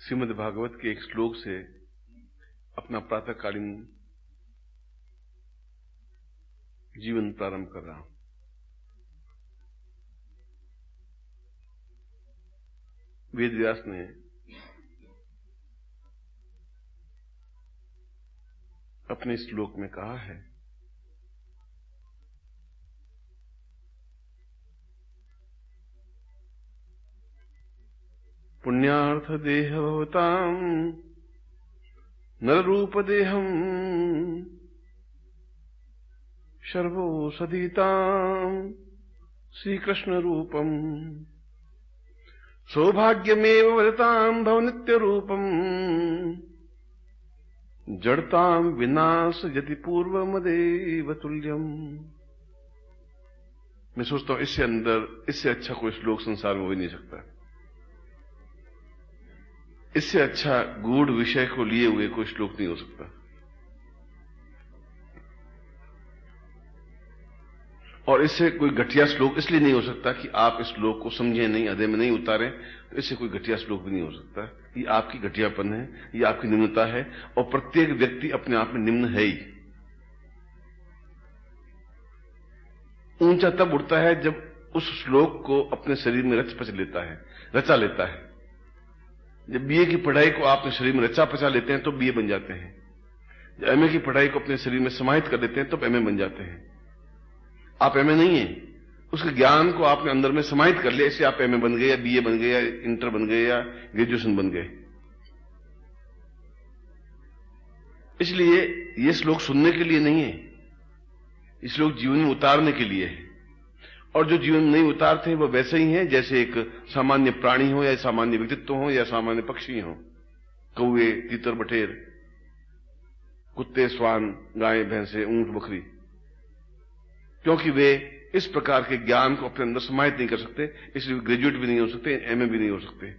श्रीमद् भागवत के एक श्लोक से अपना प्रातःकालीन जीवन प्रारंभ कर रहा हूं। वेद व्यास ने अपने श्लोक में कहा है, पुण्यार्थ देह भवताम नररूप देहम सर्वो सदीताम श्री कृष्ण रूपम सौभाग्यमेव वदताम भव नित्य रूपम जड़ताम विनाश यदि पूर्व मदेव तुल्यम। मैं सोचता हूं इससे अच्छा कोई श्लोक संसार में हो ही नहीं सकता। इससे अच्छा गूढ़ विषय को लिए हुए कोई श्लोक नहीं हो सकता। और इससे कोई घटिया श्लोक इसलिए नहीं हो सकता कि आप इस श्लोक को समझे नहीं, हृदय में नहीं उतारे, तो इससे कोई घटिया श्लोक भी नहीं हो सकता। ये आपकी घटियापन है, ये आपकी निम्नता है, और प्रत्येक व्यक्ति अपने आप में निम्न है ही। ऊंचा तब उठता है जब उस श्लोक को अपने शरीर में रचा लेता है। जब बीए की पढ़ाई को आपने शरीर में रचा पचा लेते हैं तो बीए बन जाते हैं। जब एमए की पढ़ाई को अपने शरीर में समाहित कर लेते हैं तो एमए बन जाते हैं। आप एमए नहीं है, उसके ज्ञान को आपने अंदर में समाहित कर लिया, इसलिए आप एमए बन गए या बीए बन गए या इंटर बन गए या ग्रेजुएशन बन गए। इसलिए ये श्लोक सुनने के लिए नहीं है, ये श्लोक जीवन में उतारने के लिए है। और जो जीवन नहीं उतारते हैं वो वैसे ही हैं जैसे एक सामान्य प्राणी हो या सामान्य व्यक्तित्व हो या सामान्य पक्षी हो, कौवे, तीतर, बटेर, कुत्ते, श्वान, गाय, भैंसे, ऊंट, बकरी। क्योंकि वे इस प्रकार के ज्ञान को अपने अंदर समाहित नहीं कर सकते, इसलिए ग्रेजुएट भी नहीं हो सकते, एमए भी नहीं हो सकते।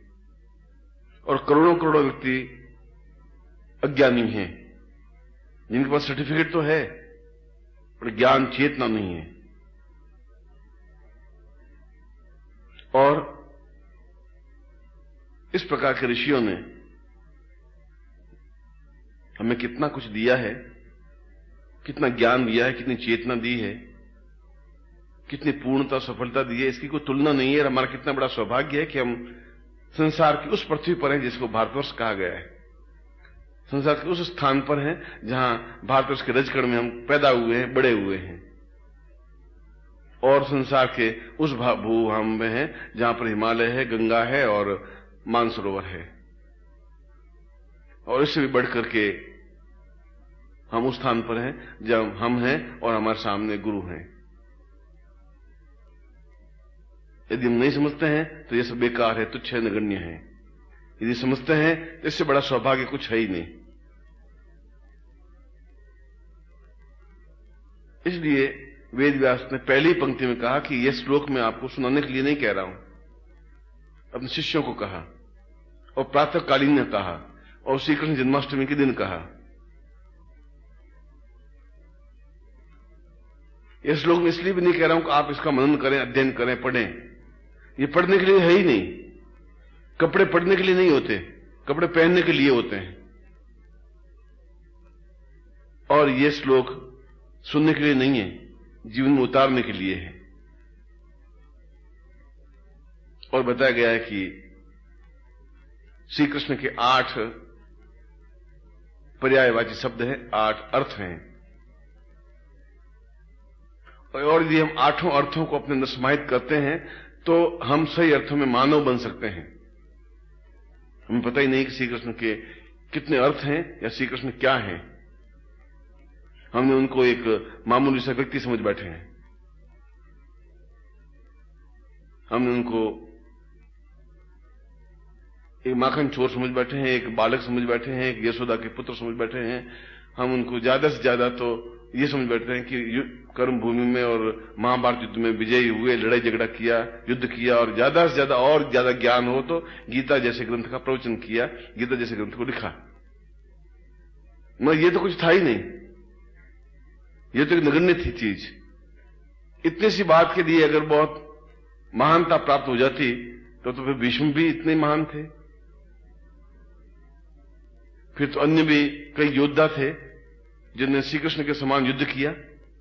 और करोड़ों करोड़ों व्यक्ति अज्ञानी हैं जिनके पास सर्टिफिकेट तो है पर ज्ञान चेतना नहीं है। और इस प्रकार के ऋषियों ने हमें कितना कुछ दिया है, कितना ज्ञान दिया है, कितनी चेतना दी है, कितनी पूर्णता सफलता दी है, इसकी कोई तुलना नहीं है। और हमारा कितना बड़ा सौभाग्य है कि हम संसार की उस पृथ्वी पर हैं जिसको भारतवर्ष कहा गया है। संसार के उस स्थान पर हैं जहां भारतवर्ष के रजकण में हम पैदा हुए हैं, बड़े हुए हैं। और संसार के उस भूभाग में है जहां पर हिमालय है, गंगा है और मानसरोवर है। और इससे भी बढ़कर के हम उस स्थान पर हैं जब हम हैं और हमारे सामने गुरु हैं। यदि हम नहीं समझते हैं तो यह सब बेकार है, तुच्छ है, नगण्य है। यदि समझते हैं तो इससे बड़ा सौभाग्य कुछ है ही नहीं। इसलिए वेद व्यास ने पहली पंक्ति में कहा कि यह श्लोक मैं आपको सुनाने के लिए नहीं कह रहा हूं, अपने शिष्यों को कहा और प्रातःकालीन ने कहा और श्री कृष्ण जन्माष्टमी के दिन कहा। यह श्लोक मैं इसलिए भी नहीं कह रहा हूं कि आप इसका मनन करें, अध्ययन करें, पढ़ें। ये पढ़ने के लिए है ही नहीं। कपड़े पढ़ने के लिए नहीं होते, कपड़े पहनने के लिए होते हैं। और यह श्लोक सुनने के लिए नहीं है, जीवन में उतारने के लिए है। और बताया गया है कि श्री कृष्ण के 8 पर्यायवाची शब्द हैं, 8 अर्थ हैं। और यदि हम 8 अर्थों को अपने अंदर समाहित करते हैं तो हम सही अर्थों में मानव बन सकते हैं। हमें पता ही नहीं कि श्री कृष्ण के कितने अर्थ हैं या श्री कृष्ण क्या हैं। हमने उनको एक मामूली सा व्यक्ति समझ बैठे हैं। हमने उनको एक माखन चोर समझ बैठे हैं, एक बालक समझ बैठे हैं, एक यशोदा के पुत्र समझ बैठे हैं। हम उनको ज्यादा से ज्यादा तो ये समझ बैठते हैं कि कर्म भूमि में और महाभारत युद्ध में विजयी हुए, लड़ाई झगड़ा किया, युद्ध किया, और ज्यादा से ज्यादा और ज्यादा ज्ञान हो तो गीता जैसे ग्रंथ का प्रवचन किया, गीता जैसे ग्रंथ को लिखा। मगर ये तो कुछ था ही नहीं, ये तो एक नगण्य थी चीज। इतनी सी बात के लिए अगर बहुत महानता प्राप्त हो जाती तो फिर भीष्म भी इतने महान थे। फिर तो अन्य भी कई योद्धा थे जिन्होंने श्री कृष्ण के समान युद्ध किया।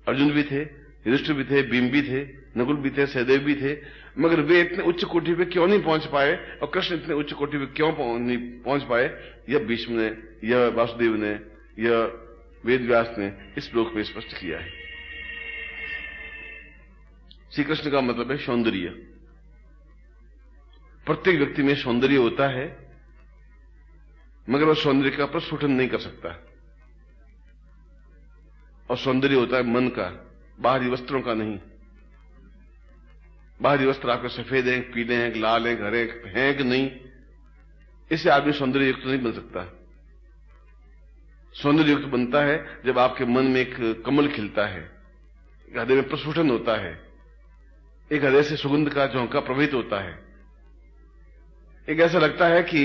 अर्जुन भी थे, युधिष्ठिर भी थे, भीम भी थे, नकुल भी थे, सहदेव भी थे, मगर वे इतने उच्च कोटि पे क्यों नहीं पहुंच पाए और कृष्ण इतने उच्च कोटि पे क्यों नहीं पहुंच पाए, यह भीष्म ने, यह वासुदेव ने, यह वेदव्यास ने इस श्लोक में स्पष्ट किया है। श्री कृष्ण का मतलब है सौंदर्य। प्रत्येक व्यक्ति में सौंदर्य होता है, मगर वह सौंदर्य का प्रस्फुटन नहीं कर सकता। और सौंदर्य होता है मन का, बाहरी वस्त्रों का नहीं। बाहरी वस्त्र आपके सफेद हैं, पीले हैं, लाल हैं, हरे हैं कि नहीं, इससे आदमी सौंदर्य युक्त नहीं बन सकता। सौंदर्य युक्त बनता है जब आपके मन में एक कमल खिलता है, एक हृदय में प्रस्फुटन होता है, एक हृदय से सुगंध का झोंका प्रवहित होता है, एक ऐसा लगता है कि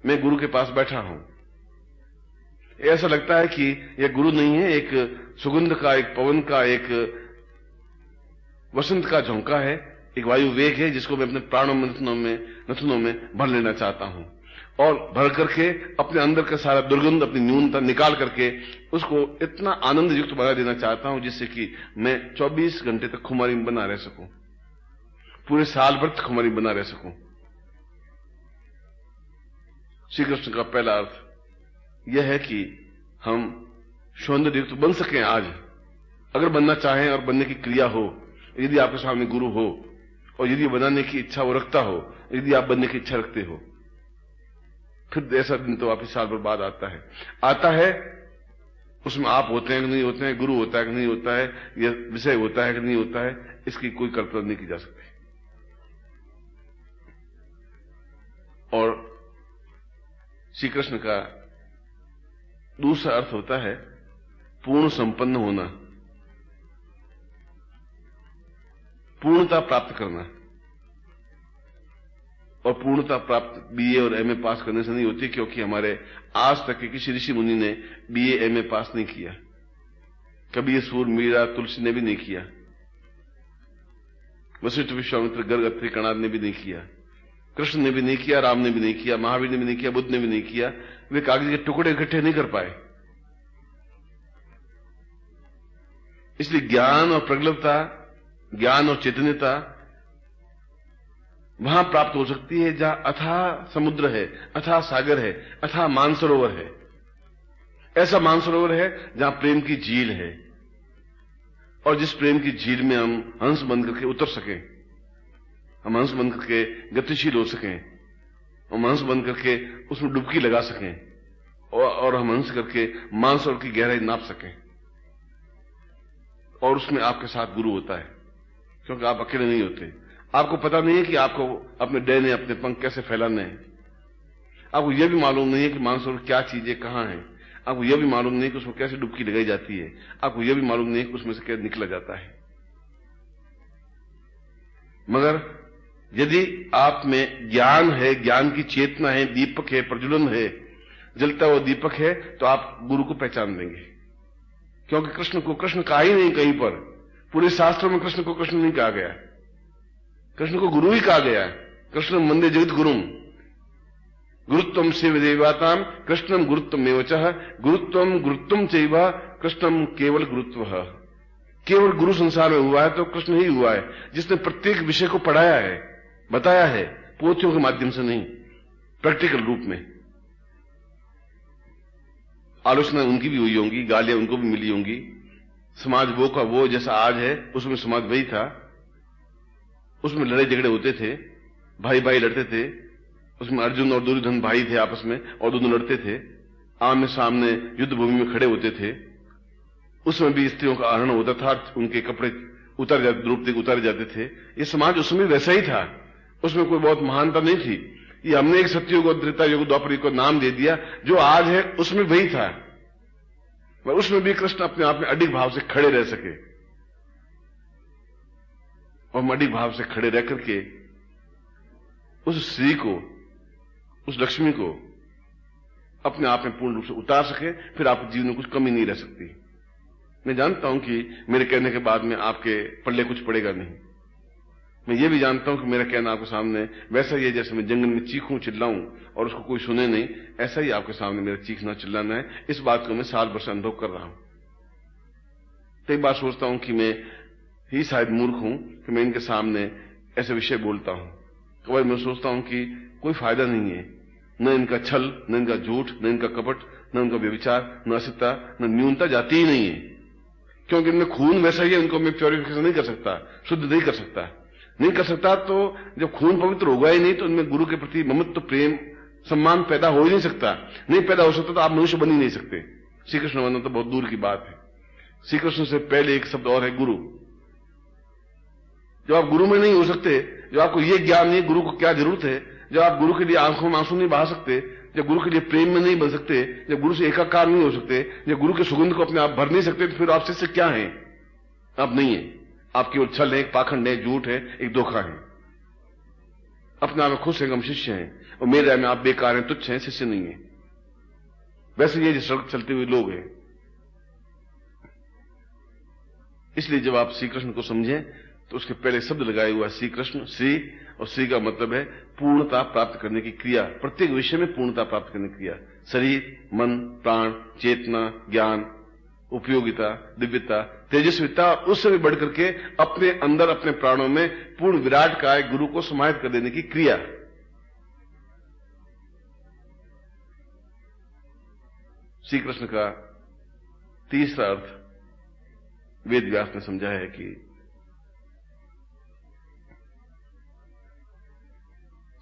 मैं गुरु के पास बैठा हूं, ऐसा लगता है कि यह गुरु नहीं है, एक सुगंध का, एक पवन का, एक वसंत का झोंका है, एक वायु वेग है जिसको मैं अपने प्राणों में, नथनों में भर लेना चाहता हूं और भर करके अपने अंदर का सारा दुर्गंध, अपनी न्यूनता निकाल करके उसको इतना आनंद युक्त बना देना चाहता हूं जिससे कि मैं 24 घंटे तक खुमारी में बना रह सकूं, पूरे साल भर तक खुमारी बना रह सकूं। श्री कृष्ण का पहला अर्थ यह है कि हम सौंदर्य युक्त बन सकें आज, अगर बनना चाहें और बनने की क्रिया हो, यदि आपके सामने गुरु हो और यदि बनाने की इच्छा वो रखता हो, यदि आप बनने की इच्छा रखते हो, फिर ऐसा दिन तो वापिस साल भर बाद आता है। उसमें आप होते हैं कि नहीं होते हैं, गुरु होता है कि नहीं होता है, यह विषय होता है कि नहीं होता है, इसकी कोई कल्पना नहीं की जा सकती। और श्री कृष्ण का दूसरा अर्थ होता है पूर्ण संपन्न होना, पूर्णता प्राप्त करना। और पूर्णता प्राप्त बीए और एमए पास करने से नहीं होती, क्योंकि हमारे आज तक के किसी ऋषि मुनि ने बीए एमए पास नहीं किया, कबीर, सूर, मीरा, तुलसी ने भी नहीं किया, वशिष्ठ, विश्वामित्र, गर्ग, अत्रि, कणाद ने भी नहीं किया, कृष्ण ने भी नहीं किया, राम ने भी नहीं किया, महावीर ने भी नहीं किया, बुद्ध ने भी नहीं किया। वे कागज के टुकड़े इकट्ठे नहीं कर पाए। इसलिए ज्ञान और प्रगल्भता, ज्ञान और चैतन्यता वहां प्राप्त हो सकती है जहां अथाह समुद्र है, अथाह सागर है, अथाह मानसरोवर है। ऐसा मानसरोवर है जहां प्रेम की झील है, और जिस प्रेम की झील में हम हंस बन करके उतर सकें, हम हंस बन करके गतिशील हो सकें, हम हंस बन करके उसमें डुबकी लगा सकें, और हम हंस करके मानसरोवर की गहराई नाप सकें। और उसमें आपके साथ गुरु होता है, क्योंकि आप अकेले नहीं होते। आपको पता नहीं है कि आपको अपने डैने अपने पंख कैसे फैलाने हैं, आपको यह भी मालूम नहीं है कि मानसरोवर क्या चीजें कहां हैं, आपको यह भी मालूम नहीं कि उसमें कैसे डुबकी लगाई जाती है, आपको यह भी मालूम नहीं कि उसमें से कैसे निकला जाता है। मगर यदि आप में ज्ञान है, ज्ञान की चेतना है, दीपक है, प्रज्वलन है, जलता हुआ दीपक है, तो आप गुरु को पहचान लेंगे। क्योंकि कृष्ण को कृष्ण कहा ही नहीं कहीं पर, पूरे शास्त्रों में कृष्ण को कृष्ण नहीं कहा गया, कृष्ण को गुरु ही कहा गया है। कृष्ण वंदे जगत गुरुम, गुरुत्वम शिव देवाताम कृष्णम गुरुत्वम एवचः, गुरुत्वम गुरुत्वम चैव कृष्णम केवल गुरुत्वः। केवल गुरु संसार में हुआ है तो कृष्ण ही हुआ है, जिसने प्रत्येक विषय को पढ़ाया है, बताया है, पोथियों के माध्यम से नहीं, प्रैक्टिकल रूप में। आलोचना उनकी भी हुई होंगी, गालियां उनको भी मिली होंगी, समाज वो का वो जैसा आज है, उसमें समाज वही था, उसमें लड़ाई झगड़े होते थे, भाई भाई लड़ते थे, उसमें अर्जुन और दुर्योधन भाई थे आपस में और दोनों लड़ते थे, आमने सामने युद्ध भूमि में खड़े होते थे। उसमें भी स्त्रियों का आहरण होता था, उनके कपड़े उतारे जाते, द्रौपदी को उतारे जाते थे। ये समाज उसमें वैसा ही था, उसमें कोई बहुत महानता नहीं थी। ये हमने एक सत्ययुग और त्रेता युग, द्वापर युग को नाम दे दिया, जो आज है उसमें वही था। पर उसमें भी कृष्ण अपने आप में अडिग भाव से खड़े रह सके, और हम अडिग भाव से खड़े रह करके उस श्री को, उस लक्ष्मी को अपने आप में पूर्ण रूप से उतार सके, फिर आपके जीवन में कुछ कमी नहीं रह सकती। मैं जानता हूं कि मेरे कहने के बाद में आपके पल्ले कुछ पड़ेगा नहीं, मैं ये भी जानता हूं कि मेरा कहना आपके सामने वैसा ही है जैसे मैं जंगल में चीखूं चिल्लाऊं और उसको कोई सुने नहीं, ऐसा ही आपके सामने मेरा चीखना चिल्लाना है। इस बात को मैं साल भर से अनुभव कर रहा हूं। कई बार सोचता हूं कि मैं ही शायद मूर्ख हूं कि मैं इनके सामने ऐसे विषय बोलता हूं। कई बार मैं सोचता हूं कि कोई फायदा नहीं है, न इनका छल, न इनका झूठ, न इनका कपट, न उनका व्यभिचार, न असिता, न न्यूनता जाती ही नहीं है, क्योंकि इनमें खून वैसा ही है। उनको मैं प्योरिफिकेशन नहीं कर सकता, शुद्ध नहीं कर सकता। तो जब खून पवित्र होगा ही नहीं तो इनमें गुरु के प्रति ममत्व, प्रेम, सम्मान पैदा हो ही नहीं सकता। नहीं पैदा हो सकता तो आप मनुष्य बन ही नहीं सकते। श्री कृष्ण बनना तो बहुत दूर की बात है। श्री कृष्ण से पहले एक शब्द और है, गुरु। जब आप गुरु में नहीं हो सकते, जब आपको ये ज्ञान नहीं गुरु को क्या जरूरत है, जब आप गुरु के लिए आंखों में आंसू नहीं बहा सकते, जब गुरु के लिए प्रेम में नहीं बन सकते, जब गुरु से एकाकार नहीं हो सकते, जब गुरु के सुगंध को अपने आप भर नहीं सकते, तो फिर आप शिष्य क्या हैं? आप नहीं है। आप केवल छल है, एक पाखंड है, झूठ है, एक धोखा है। अपने आप में खुश है, हम शिष्य हैं, और मेरे में आप बेकार हैं, तुच्छ हैं, शिष्य नहीं है। वैसे ये सड़क चलते हुए लोग हैं। इसलिए जब आप श्री कृष्ण को समझें तो उसके पहले शब्द लगाए हुआ श्री कृष्ण, श्री, और श्री का मतलब है पूर्णता प्राप्त करने की क्रिया। प्रत्येक विषय में पूर्णता प्राप्त करने की क्रिया। शरीर, मन, प्राण, चेतना, ज्ञान, उपयोगिता, दिव्यता, तेजस्विता, उससे भी बढ़कर के अपने अंदर, अपने प्राणों में पूर्ण विराट काय गुरु को समाहित कर देने की क्रिया। श्री कृष्ण का तीसरा अर्थ वेद व्यास ने समझाया है कि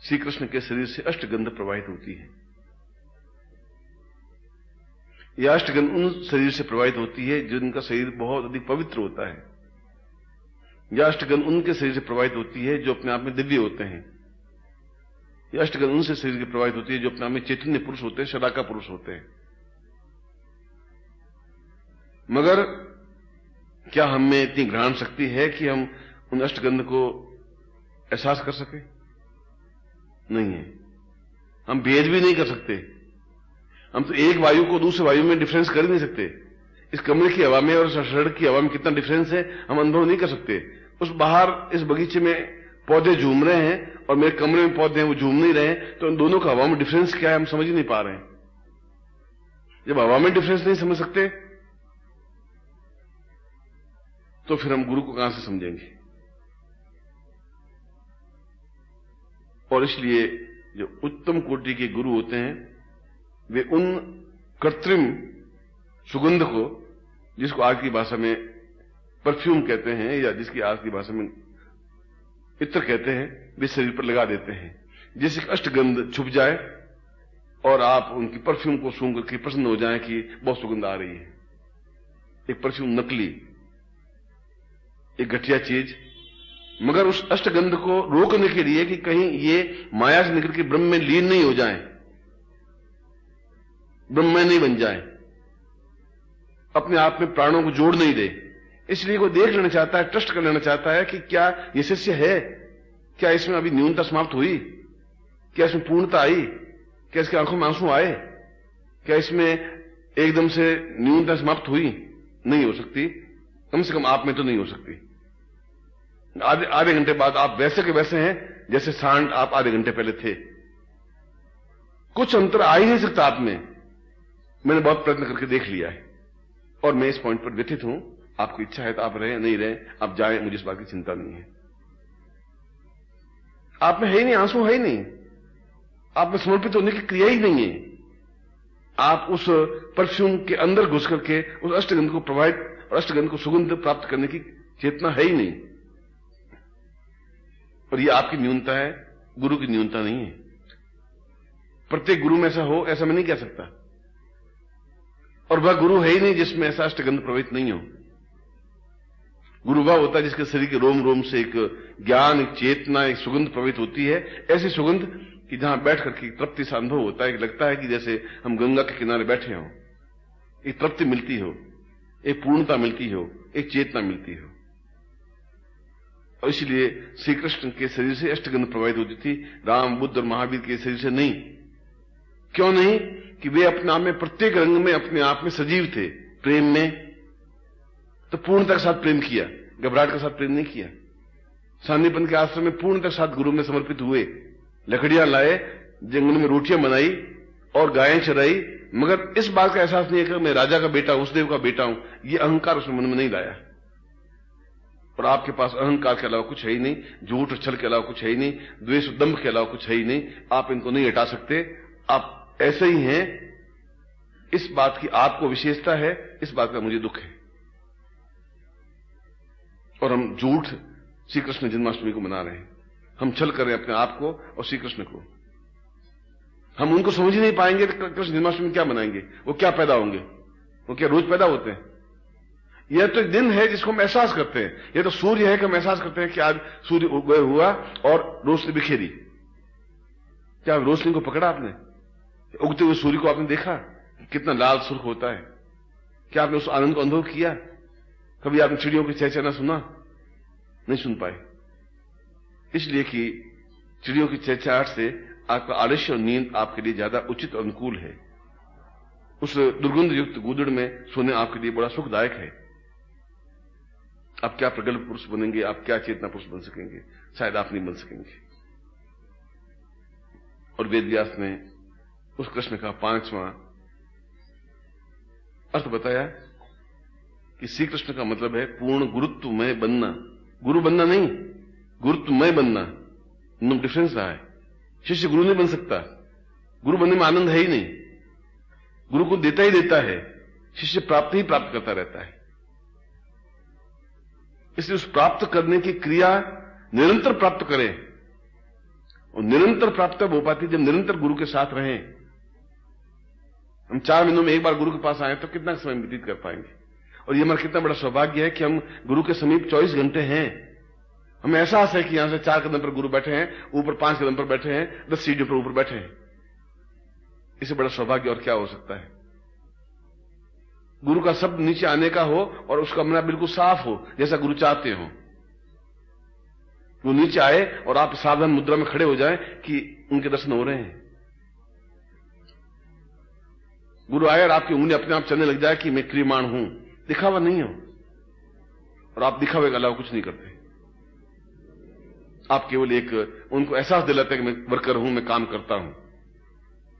श्री कृष्ण के शरीर से अष्टगंध प्रवाहित होती है। यह अष्टगंध उन शरीर से प्रवाहित होती है जिनका शरीर बहुत अधिक पवित्र होता है। यह अष्टगंध उनके शरीर से प्रवाहित होती है जो अपने आप में दिव्य होते हैं। यह अष्टगंध उनसे शरीर की प्रवाहित होती है जो अपने आप में चैतन्य पुरुष होते हैं, शलाका पुरुष होते हैं। मगर क्या हम में इतनी ग्रहण शक्ति है कि हम उन अष्टगंध को एहसास कर सके? नहीं है। हम भेद भी नहीं कर सकते। हम तो एक वायु को दूसरे वायु में डिफरेंस कर ही नहीं सकते। इस कमरे की हवा में और सड़क की हवा में कितना डिफरेंस है हम अनुभव नहीं कर सकते। उस बाहर इस बगीचे में पौधे झूम रहे हैं और मेरे कमरे में पौधे हैं वो झूम नहीं रहे हैं, तो उन दोनों का हवा में डिफरेंस क्या है हम समझ ही नहीं पा रहे हैं। जब हवा में डिफरेंस नहीं समझ सकते तो फिर हम गुरु को कहां से समझेंगे? और इसलिए जो उत्तम कोटि के गुरु होते हैं वे उन कृत्रिम सुगंध को, जिसको आज की भाषा में परफ्यूम कहते हैं या जिसकी आज की भाषा में इत्र कहते हैं, वे शरीर पर लगा देते हैं, जिससे अष्टगंध छुप जाए और आप उनकी परफ्यूम को सूंघ करके प्रसन्न हो जाएं कि बहुत सुगंध आ रही है। एक परफ्यूम नकली, एक घटिया चीज, मगर उस अष्टगंध को रोकने के लिए कि कहीं ये माया से निकल के ब्रह्म में लीन नहीं हो जाए, ब्रह्म में नहीं बन जाए, अपने आप में प्राणों को जोड़ नहीं दे, इसलिए वो देख लेना चाहता है, ट्रस्ट कर लेना चाहता है कि क्या ये शिष्य है, क्या इसमें अभी न्यूनता समाप्त हुई, क्या इसमें पूर्णता आई, क्या इसकी आंखों में आंसू आए, क्या इसमें एकदम से न्यूनता समाप्त हुई? नहीं हो सकती, कम से कम आप में तो नहीं हो सकती। आधे घंटे बाद आप वैसे के वैसे हैं जैसे सांड आप आधे घंटे पहले थे। कुछ अंतर आ ही नहीं सकता आप में। मैंने बहुत प्रयत्न करके देख लिया है और मैं इस पॉइंट पर व्यथित हूं। आपकी इच्छा है तो आप रहे, नहीं रहे आप जाएं, मुझे इस बात की चिंता नहीं है। आप में है ही नहीं, आंसू है ही नहीं, आप में समर्पित होने की क्रिया ही नहीं है। आप उस परफ्यूम के अंदर घुस करके उस अष्टगंध को प्रवाहित और अष्टगंध को सुगंध प्राप्त करने की चेतना है ही नहीं। और ये आपकी न्यूनता है, गुरु की न्यूनता नहीं है। प्रत्येक गुरु में ऐसा हो ऐसा मैं नहीं कह सकता, और वह गुरु है ही नहीं जिसमें ऐसा अष्टगंध प्रवाहित नहीं हो। गुरु वह होता है जिसके शरीर के रोम रोम से एक ज्ञान, एक चेतना, एक सुगंध प्रवाहित होती है, ऐसी सुगंध कि जहां बैठ करके तृप्ति सा अनुभव होता है, लगता है कि जैसे हम गंगा के किनारे बैठे हों, एक तृप्ति मिलती हो, एक पूर्णता मिलती हो, एक चेतना मिलती हो। और इसलिए श्री कृष्ण के शरीर से अष्टगंध प्रवाहित होती थी, राम, बुद्ध और महावीर के शरीर से नहीं। क्यों नहीं? कि वे अपने आप में प्रत्येक रंग में अपने आप में सजीव थे। प्रेम में तो पूर्णता के साथ प्रेम किया, घबराहट के साथ प्रेम नहीं किया। सांदीपन के आश्रम में पूर्णतः सदगुरु में समर्पित हुए, लकड़ियां लाए, जंगल में रोटियां बनाई और गायें चराई, मगर इस बात का एहसास नहीं है कि मैं राजा का बेटा, उस देव का बेटा हूं। यह अहंकार उसने मन में नहीं लाया। और आपके पास अहंकार के अलावा कुछ है ही नहीं, झूठ और छल के अलावा कुछ है ही नहीं, द्वेष दंभ के अलावा कुछ है ही नहीं। आप इनको नहीं हटा सकते, आप ऐसे ही हैं। इस बात की आपको विशेषता है, इस बात का मुझे दुख है। और हम झूठ श्री कृष्ण जन्माष्टमी को मना रहे हैं, हम छल कर रहे हैं अपने आप को और श्री कृष्ण को। हम उनको समझ ही नहीं पाएंगे तो कृष्ण जन्माष्टमी क्या मनाएंगे, वो क्या पैदा होंगे, वो क्या रोज पैदा होते हैं? यह तो एक दिन है जिसको हम एहसास करते हैं। यह तो सूर्य है कि हम एहसास करते हैं कि आज सूर्य उदय हुआ और रोशनी बिखेरी। क्या रोशनी को पकड़ा आपने? उगते हुए सूर्य को आपने देखा कितना लाल सुर्ख होता है? क्या आपने उस आनंद को अनुभव किया? कभी आपने चिड़ियों की चहचहाना सुना? नहीं सुन पाए, इसलिए कि चिड़ियों की चहचहाहट से आपका आलस्य और नींद आपके लिए ज्यादा उचित और अनुकूल है। उस दुर्गंध युक्त गूदड़ में सोने आपके लिए बड़ा सुखदायक है। आप क्या प्रगल्भ पुरुष बनेंगे, आप क्या चेतना पुरुष बन सकेंगे? शायद आप नहीं बन सकेंगे। और वेद व्यास ने उस कृष्ण का 5वां अर्थ बताया कि श्री कृष्ण का मतलब है पूर्ण गुरुत्वमय बनना। गुरु बनना नहीं, गुरुत्वमय बनना। नो डिफरेंस रहा है। शिष्य गुरु नहीं बन सकता, गुरु बनने में आनंद है ही नहीं। गुरु को देता ही देता है, शिष्य प्राप्त ही प्राप्त करता रहता है। इसलिए उस प्राप्त करने की क्रिया निरंतर प्राप्त करें। और निरंतर प्राप्त हो पाती जब निरंतर गुरु के साथ रहें। हम 4 महीनों में एक बार गुरु के पास आए तो कितना समय व्यतीत कर पाएंगे? और ये हमारा कितना बड़ा सौभाग्य है कि हम गुरु के समीप 24 घंटे हैं। हमें एहसास है कि यहां से 4 कदम पर गुरु बैठे हैं, ऊपर 5 कदम पर बैठे हैं, 10 सीढ़ियों पर ऊपर बैठे हैं। इससे बड़ा सौभाग्य और क्या हो सकता है? गुरु का शब्द नीचे आने का हो और उसका मन बिल्कुल साफ हो, जैसा गुरु चाहते हो। वो नीचे आए और आप सावधान मुद्रा में खड़े हो जाएं कि उनके दर्शन हो रहे हैं। गुरु आए और आपकी उंगली अपने आप चलने लग जाए कि मैं क्रियमाण हूं, दिखावा नहीं हो। और आप दिखावे के अलावा कुछ नहीं करते। आप केवल एक उनको एहसास दिलाते हैं कि मैं वर्कर हूं, मैं काम करता हूं।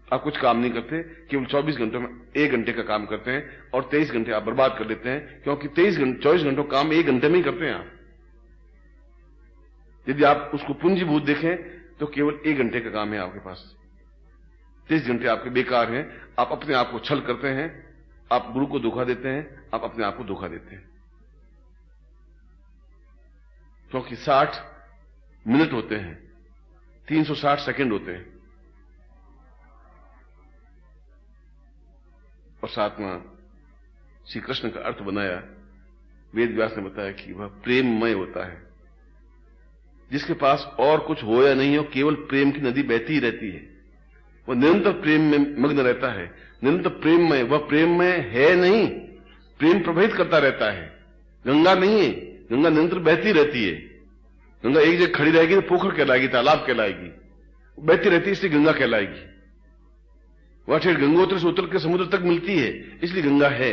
आप कुछ काम नहीं करते, केवल 24 घंटों में 1 घंटे का काम करते हैं और 23 घंटे आप बर्बाद कर देते हैं, क्योंकि 24 घंटों काम 1 घंटे में ही करते हैं आप। यदि आप उसको पूंजीभूत देखें तो केवल 1 घंटे का काम है आपके पास। 23 घंटे आपके बेकार हैं। आप अपने आप को छल करते हैं, आप गुरु को धोखा देते हैं, आप अपने आप को धोखा देते हैं। क्योंकि 60 मिनट होते हैं, 360 सेकंड होते हैं। और 7वां श्री कृष्ण का अर्थ बनाया, वेद व्यास ने बताया कि वह प्रेममय होता है। जिसके पास और कुछ हो या नहीं हो, केवल प्रेम की नदी बहती ही रहती है। वह निरंतर प्रेम में मग्न रहता है, निरंतर प्रेममय। वह प्रेममय है नहीं, प्रेम प्रभावित करता रहता है। गंगा नहीं है, गंगा निरंतर बहती रहती है। गंगा एक जगह खड़ी रहेगी तो पोखर कहलाएगी, तालाब कहलाएगी। बहती रहती है इसलिए गंगा कहलाएगी। वह ठेठ गंगोत्री से उतर के समुद्र तक मिलती है, इसलिए गंगा है।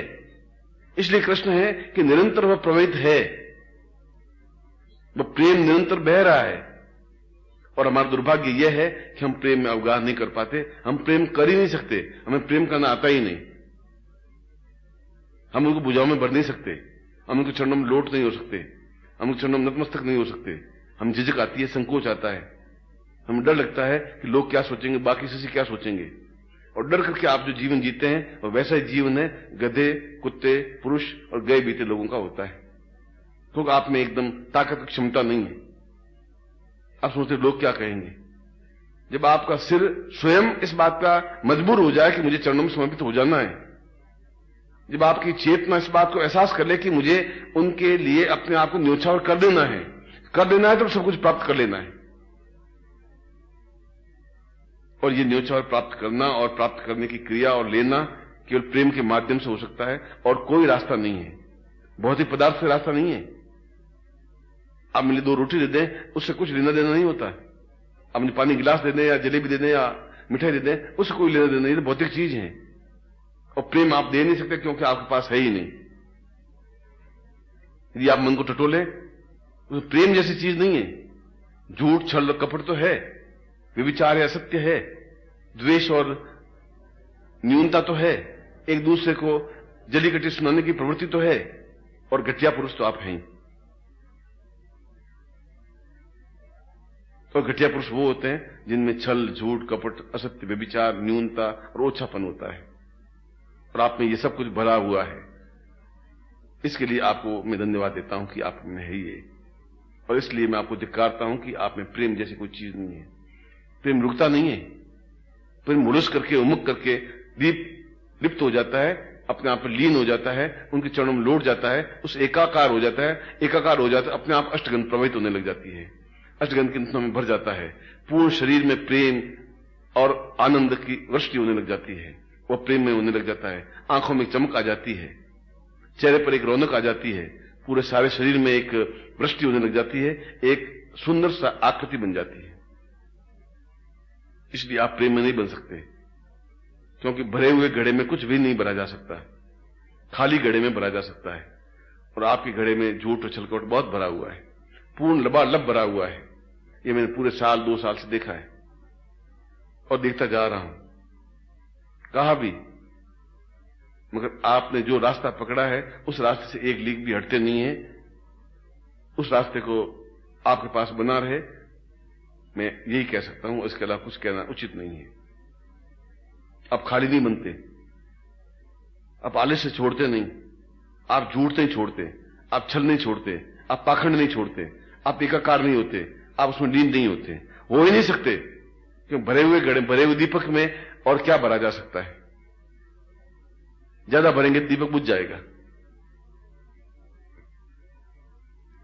इसलिए कृष्ण है कि निरंतर वह प्रवाहित है, वह प्रेम निरंतर बह रहा है। और हमारा दुर्भाग्य यह है कि हम प्रेम में अवगाह नहीं कर पाते। हम प्रेम कर ही नहीं सकते, हमें प्रेम करना आता ही नहीं। हम उनको भुजाओं में भर नहीं सकते, हम उनके चरणों में लोट नहीं हो सकते, हम उनके चरणों में नतमस्तक नहीं हो सकते। हम झिझक आती है, संकोच आता है, हमें डर लगता है कि लोग क्या सोचेंगे, बाकी से क्या सोचेंगे। और डर करके आप जो जीवन जीते हैं और वैसा ही जीवन है गधे, कुत्ते, पुरुष और गए बीते लोगों का होता है। क्योंकि आप में एकदम ताकत की क्षमता नहीं है। आप सोचते लोग क्या कहेंगे। जब आपका सिर स्वयं इस बात का मजबूर हो जाए कि मुझे चरणों में समर्पित हो जाना है, जब आपकी चेतना इस बात को एहसास कर ले कि मुझे उनके लिए अपने आप को न्योछावर कर देना है तो सब कुछ प्राप्त कर लेना है। और ये न्योछावर प्राप्त करना और प्राप्त करने की क्रिया और लेना केवल प्रेम के माध्यम से हो सकता है, और कोई रास्ता नहीं है। भौतिक पदार्थ से रास्ता नहीं है। आप मुझे 2 रोटी दे दें, उससे कुछ लेना देना नहीं होता है। आप मुझे पानी गिलास दे दें या जलेबी दे दें या मिठाई दे दें, उससे कोई लेना देना नहीं। ये भौतिक चीज है। और प्रेम आप दे नहीं सकते क्योंकि आपके पास है ही नहीं। यदि आप मन को टटोले, प्रेम जैसी चीज नहीं है। झूठ, छल, कपट तो है, व्यभिचार है, असत्य है, द्वेष और न्यूनता तो है, एक दूसरे को जली कटी सुनाने की प्रवृत्ति तो है, और घटिया पुरुष तो आप हैं। और घटिया पुरुष वो होते हैं जिनमें छल, झूठ, कपट, असत्य, व्यभिचार, न्यूनता और ओछापन होता है, और आप में ये सब कुछ भरा हुआ है। इसके लिए आपको मैं धन्यवाद देता हूं कि आप में है ये, और इसलिए मैं आपको धिक्कारता हूं कि आप में प्रेम जैसी कोई चीज नहीं है। प्रेम रुकता नहीं है, प्रेम मुलस करके, उमुक करके लिप्त हो जाता है, अपने आप में लीन हो जाता है, उनके चरणों में लौट जाता है, उस एकाकार हो जाता है, अपने आप अष्टगंध प्रवाहित होने लग जाती है, अष्टगंध के नथनों में भर जाता है, पूर्ण शरीर में प्रेम और आनंद की वृष्टि होने लग जाती है, वह प्रेम में होने लग जाता है, आंखों में चमक आ जाती है, चेहरे पर एक रौनक आ जाती है, पूरे सारे शरीर में एक वृष्टि होने लग जाती है, एक सुंदर सा आकृति बन जाती है। इसलिए आप प्रेम में नहीं बन सकते, क्योंकि भरे हुए घड़े में कुछ भी नहीं भरा जा सकता, खाली घड़े में भरा जा सकता है, और आपके घड़े में झूठ और छलकपट बहुत भरा हुआ है, पूर्ण लबालब भरा हुआ है। ये मैंने पूरे साल 2 साल से देखा है और देखता जा रहा हूं, कहा भी, मगर आपने जो रास्ता पकड़ा है उस रास्ते से एक लीक भी हटते नहीं है, उस रास्ते को आपके पास बना रहे, मैं यही कह सकता हूं, इसके अलावा कुछ कहना उचित नहीं है। आप खाली नहीं बनते, आप आलस्य छोड़ते नहीं, आप झूठ नहीं छोड़ते, आप छल नहीं छोड़ते, आप पाखंड नहीं छोड़ते, आप एकाकार नहीं होते, आप उसमें लीन नहीं होते, हो ही नहीं सकते, क्योंकि भरे हुए घड़े, भरे हुए दीपक में और क्या भरा जा सकता है? ज्यादा भरेंगे दीपक बुझ जाएगा।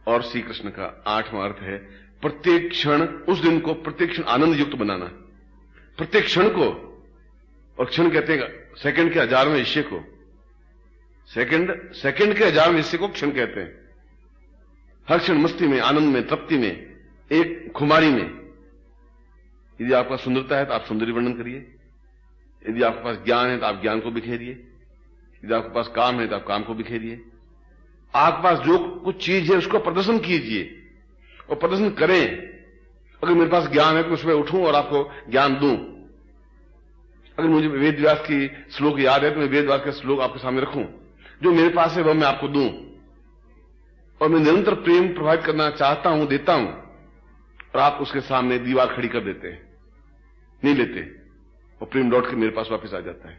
और श्री कृष्ण का 8वां अर्थ है प्रत्येक क्षण, उस दिन को प्रत्येक क्षण आनंद युक्त बनाना, प्रत्येक क्षण को, और क्षण कहते हैं सेकंड के 1000वें हिस्से को, सेकंड के 1000वें हिस्से को क्षण कहते हैं। हर क्षण मस्ती में, आनंद में, तृप्ति में, एक खुमारी में। यदि आपका सुंदरता है तो आप सौंदर्य वर्णन करिए, यदि आपके पास ज्ञान है तो आप ज्ञान को बिखेरिए, यदि आपके पास काम है तो आप काम को बिखेरिए, आपके पास जो कुछ चीज है उसको प्रदर्शन कीजिए और प्रदर्शन करें। अगर मेरे पास ज्ञान है तो मैं सुबह उठूं और आपको ज्ञान दूं, अगर मुझे वेद व्यास की श्लोक याद है तो मैं वेद व्यास का श्लोक आपके सामने रखूं, जो मेरे पास है वह मैं आपको दूं, और मैं निरंतर प्रेम प्रभावित करना चाहता हूं, देता हूं, और आप उसके सामने दीवार खड़ी कर देते हैं, नहीं लेते, और प्रेम लौट के मेरे पास वापस आ जाता है,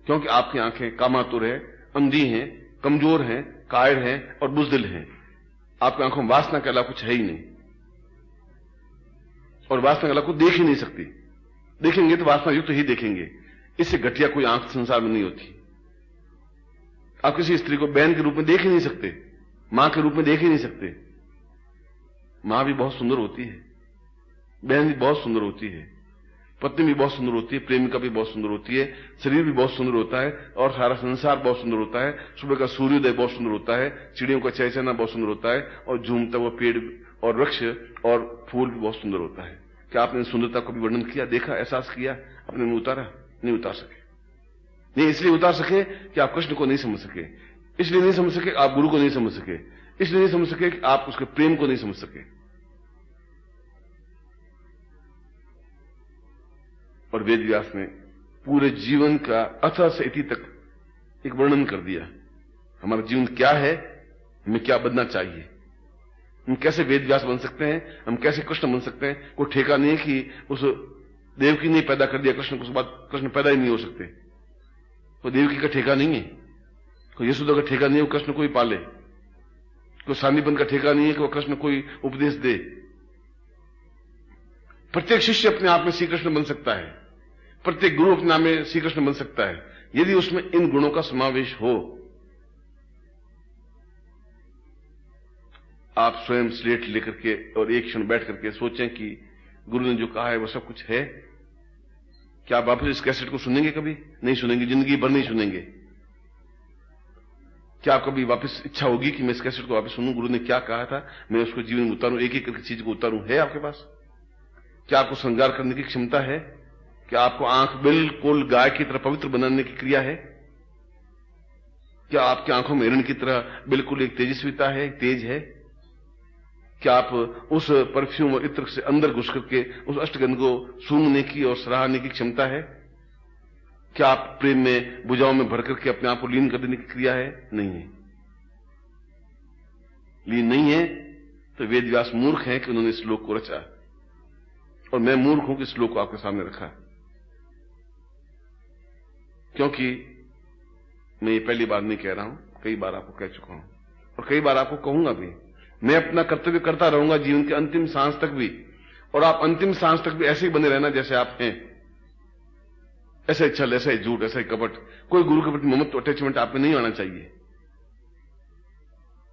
क्योंकि आपकी आंखें कामातुर है, अंधी हैं, कमजोर हैं, कायर हैं और बुजदिल हैं। आपकी आंखों में वासना के अलावा कुछ है ही नहीं, और वासना के अलावा कुछ देख ही नहीं सकती। देखेंगे तो वासना युक्त ही देखेंगे, इससे घटिया कोई आंख संसार में नहीं होती। आप किसी स्त्री को बहन के रूप में देख ही नहीं सकते, मां के रूप में देख ही नहीं सकते। मां भी बहुत सुंदर होती है, बहन भी बहुत सुंदर होती है, पत्नी भी बहुत सुंदर होती है, प्रेमिका भी बहुत सुंदर होती है, शरीर भी बहुत सुंदर होता है, और सारा संसार बहुत सुंदर होता है। सुबह का सूर्योदय बहुत सुंदर होता है, चिड़ियों का चहचहाना बहुत सुंदर होता है, और झूमता हुआ पेड़ और वृक्ष और फूल भी बहुत सुंदर होता है। क्या आपने सुंदरता को भी वर्णन किया, देखा, एहसास किया, अपने में उतारा? नहीं उतार सके। नहीं इसलिए उतार सके कि आप कृष्ण को नहीं समझ सके, इसलिए नहीं समझ सके आप गुरु को नहीं समझ सके, इसलिए नहीं समझ सके कि आप उसके प्रेम को नहीं समझ सके। और वेद व्यास ने पूरे जीवन का अथ से इति तक एक वर्णन कर दिया, हमारा जीवन क्या है, हमें क्या बनना चाहिए, हम कैसे वेद व्यास बन सकते हैं, हम कैसे कृष्ण बन सकते हैं। कोई ठेका नहीं है कि उस देवकी ने पैदा कर दिया कृष्ण को, उसके बाद कृष्ण पैदा ही नहीं हो सकते। कोई देवकी का ठेका नहीं है, कोई यशोदा का ठेका नहीं है वो कृष्ण को ही पाले, कोई सांदीपन का ठेका नहीं है कि वो कृष्ण कोई उपदेश दे। प्रत्येक शिष्य अपने आप में श्री कृष्ण बन सकता है, प्रत्येक गुरु अपने आप में श्री कृष्ण बन सकता है, यदि उसमें इन गुणों का समावेश हो। आप स्वयं स्लेट लेकर के और एक क्षण बैठ करके सोचें कि गुरु ने जो कहा है वो सब कुछ है। क्या आप वापस इस कैसेट को सुनेंगे? कभी नहीं सुनेंगे, जिंदगी भर नहीं सुनेंगे। क्या आप कभी वापस इच्छा होगी कि मैं इस कैसेट को वापस सुनूं, गुरु ने क्या कहा था, मैं उसको जीवन में उतारूं, एक एक करके चीज को उतारूं? है आपके पास? क्या आपको श्रृंगार करने की क्षमता है? क्या आपको आंख बिल्कुल गाय की तरह पवित्र बनाने की क्रिया है? क्या आपकी आंखों में हिरण की तरह बिल्कुल एक तेजस्विता है, एक तेज है? कि आप उस परफ्यूम और इत्र से अंदर घुस करके उस अष्टगंध को सूंघने की और सराहने की क्षमता है? क्या आप प्रेम में भुजाओं में भर करके अपने आप को लीन कर देने की क्रिया है? नहीं है। लीन नहीं है तो वेद व्यास मूर्ख हैं कि उन्होंने इस श्लोक को रचा, और मैं मूर्ख हूं कि इस श्लोक को आपके सामने रखा। क्योंकि मैं ये पहली बार नहीं कह रहा हूं, कई बार आपको कह चुका हूं और कई बार आपको कहूंगा भी। मैं अपना कर्तव्य करता रहूंगा जीवन के अंतिम सांस तक भी, और आप अंतिम सांस तक भी ऐसे ही बने रहना जैसे आप हैं। ऐसा ही छल, ऐसा ही झूठ, ऐसा ही कपट, कोई गुरु के प्रति ममत्व अटैचमेंट आप में नहीं आना चाहिए।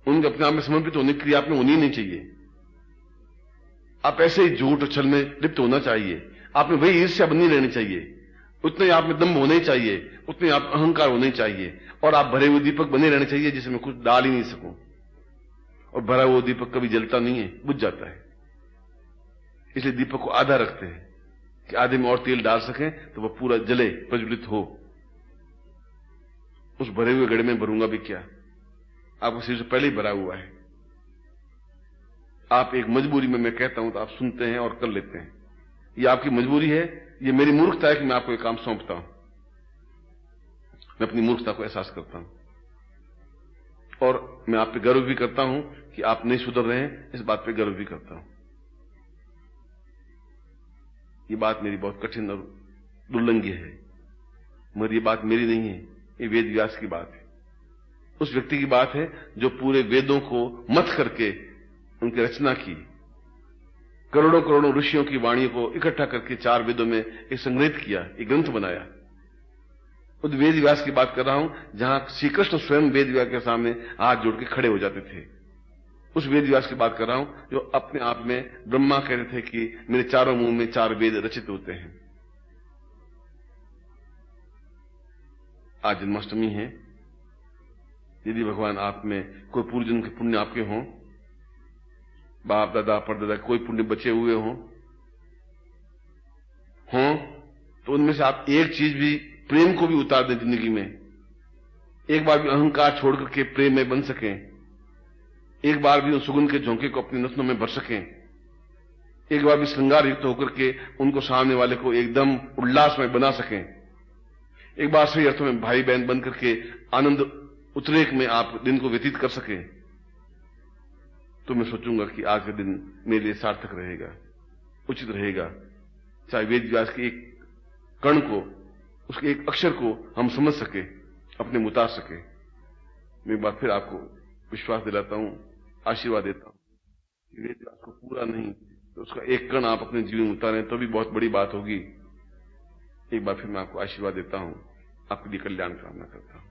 उनके अपने आप में समर्पित होने की क्रिया आप में होनी नहीं चाहिए। आप ऐसे ही झूठ और छल में लिप्त होना चाहिए। आप में वही ईर्ष्या बननी रहनी चाहिए, उतने ही आप में दम्भ होने चाहिए, उतने आप अहंकार होने चाहिए, और आप भरे हुए दीपक बने रहने चाहिए जिसे मैं कुछ डाल ही नहीं सकूं। और भरा हुआ दीपक कभी जलता नहीं है, बुझ जाता है। इसलिए दीपक को आधा रखते हैं कि आधे में और तेल डाल सकें तो वह पूरा जले, प्रज्वलित हो। उस भरे हुए घड़े में भरूंगा भी क्या? आपको सिर से पहले ही भरा हुआ है। आप एक मजबूरी में मैं कहता हूं तो आप सुनते हैं और कर लेते हैं। ये आपकी मजबूरी है, ये मेरी मूर्खता है कि मैं आपको ये काम सौंपता हूं। मैं अपनी मूर्खता को एहसास करता हूं और मैं आप पे गर्व भी करता हूं कि आप नहीं सुधर रहे हैं, इस बात पे गर्व भी करता हूं। ये बात मेरी बहुत कठिन और दुर्लंघ्य है, मगर ये बात मेरी नहीं है, ये वेद व्यास की बात है। उस व्यक्ति की बात है जो पूरे वेदों को मथ करके उनकी रचना की, करोड़ों करोड़ों ऋषियों की वाणी को इकट्ठा करके 4 वेदों में एक संग्रहित किया, एक ग्रंथ बनाया। उस वेद व्यास की बात कर रहा हूं जहां श्री कृष्ण स्वयं वेद व्यास के सामने हाथ जोड़ के खड़े हो जाते थे। उस वेद व्यास की बात कर रहा हूं जो अपने आप में ब्रह्मा कहते थे कि मेरे चारों मुंह में 4 वेद रचित होते हैं। आज जन्माष्टमी है। यदि भगवान आप में कोई पूर्वजन्म के पुण्य आपके हों, बाप दादा परदादा कोई पुण्य बचे हुए हों, तो उनमें से आप एक चीज भी, प्रेम को भी उतार दें जिंदगी में। एक बार भी अहंकार छोड़ करके प्रेम में बन सकें, एक बार भी उन सुगंध के झोंके को अपनी नसों में भर सकें, एक बार भी श्रृंगार युक्त होकर के उनको सामने वाले को एकदम उल्लास में बना सकें, एक बार सही अर्थों में भाई बहन बन करके आनंद उद्रेक में आप दिन को व्यतीत कर सकें, तो मैं सोचूंगा कि आज का दिन मेरे लिए सार्थक रहेगा, उचित रहेगा। चाहे वेद व्यास के एक कण को, उसके एक अक्षर को हम समझ सके, अपने में उतार सके। मैं एक बार फिर आपको विश्वास दिलाता हूं, आशीर्वाद देता हूं कि वेद व्यास को पूरा नहीं तो उसका एक कण आप अपने जीवन में उतारें तो भी बहुत बड़ी बात होगी। एक बार फिर मैं आपको आशीर्वाद देता हूं, आपके लिए कल्याण कामना करता हूं।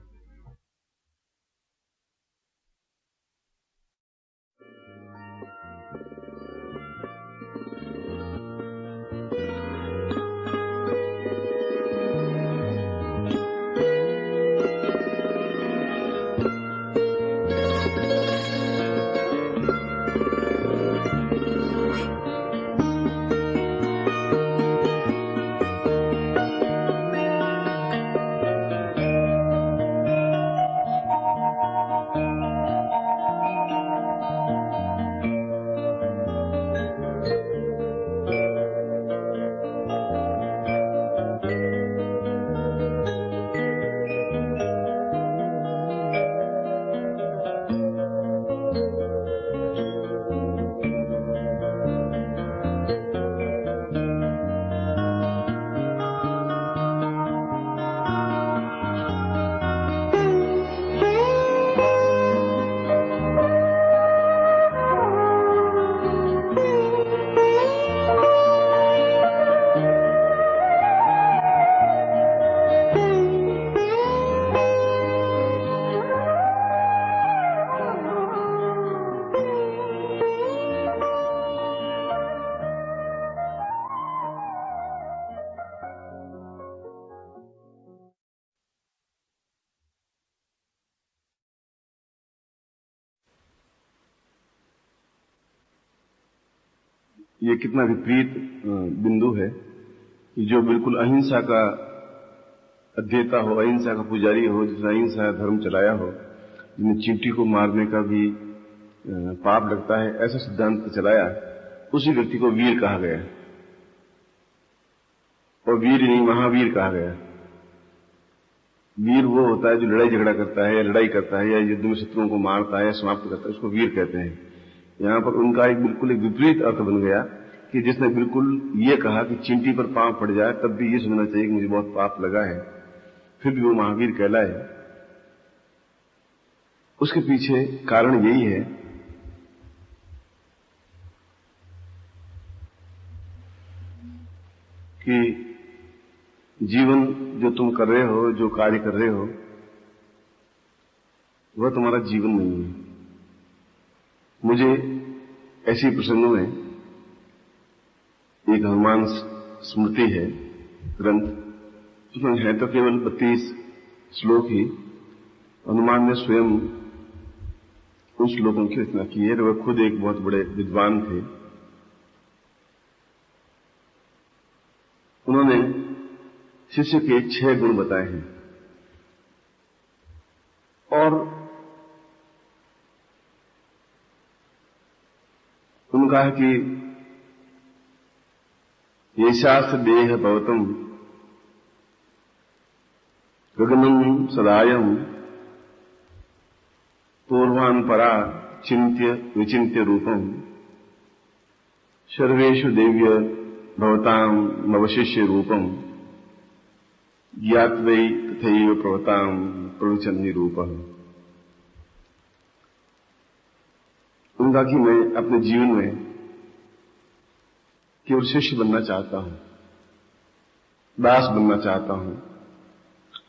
ये कितना विपरीत बिंदु है कि जो बिल्कुल अहिंसा का अध्येता हो, अहिंसा का पुजारी हो, जिसने अहिंसा धर्म चलाया हो, जिसने चींटी को मारने का भी पाप लगता है, ऐसा सिद्धांत चलाया, उसी व्यक्ति को वीर कहा गया। और वीर नहीं, महावीर कहा गया। वीर वो होता है जो लड़ाई झगड़ा करता है या लड़ाई करता है या युद्ध में शत्रुओं को मारता है या समाप्त करता है, उसको वीर कहते हैं। यहां पर उनका बिल्कुल एक विपरीत अर्थ बन गया कि जिसने बिल्कुल ये कहा कि चींटी पर पांव पड़ जाए तब भी ये समझना चाहिए कि मुझे बहुत पाप लगा है, फिर भी वो महावीर कहलाए। उसके पीछे कारण यही है कि जीवन जो तुम कर रहे हो, जो कार्य कर रहे हो, वह तुम्हारा जीवन नहीं है। मुझे ऐसी प्रसंगों में एक हनुमान स्मृति है ग्रंथ, उसमें है तो केवल 32 श्लोक ही। हनुमान ने स्वयं उन श्लोकों की रचना की है। वह खुद एक बहुत बड़े विद्वान थे। उन्होंने शिष्य के 6 गुण बताए हैं और उनका है कि ये शास्त्र देह भवतम गगनम सदायम पूर्वान परा चिंत्य विचिंत्य रूपम सर्वेषु देव्य भवताम नवशिष्य रूपम ज्ञात्वै तथैव प्रभताम प्रवचन्नि रूपम। उनका कि मैं अपने जीवन में केवल शिष्य बनना चाहता हूं, दास बनना चाहता हूं।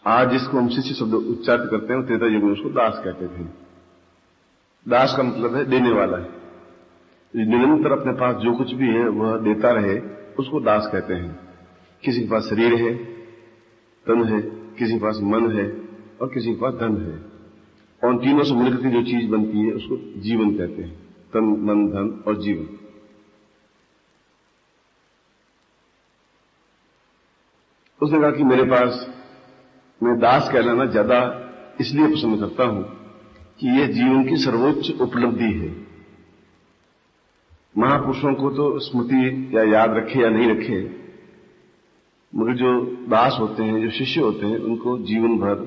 आज जिसको हम शिष्य शब्द उच्चारित करते हैं, त्रेता युग में उसको दास कहते थे। दास का मतलब है देने वाला है। निरंतर अपने पास जो कुछ भी है वह देता रहे, उसको दास कहते हैं। किसी के पास शरीर है, तन है, किसी के पास मन है और किसी के पास धन है, और उन तीनों से मिलकर के जो चीज बनती है उसको जीवन कहते हैं। तन, मन, धन और जीवन। उसने कहा कि मेरे पास मैं दास कहलाना ज्यादा इसलिए पसंद करता हूं कि यह जीवन की सर्वोच्च उपलब्धि है। महापुरुषों को तो स्मृति या याद रखे या नहीं रखे, मगर जो दास होते हैं, जो शिष्य होते हैं, उनको जीवन भर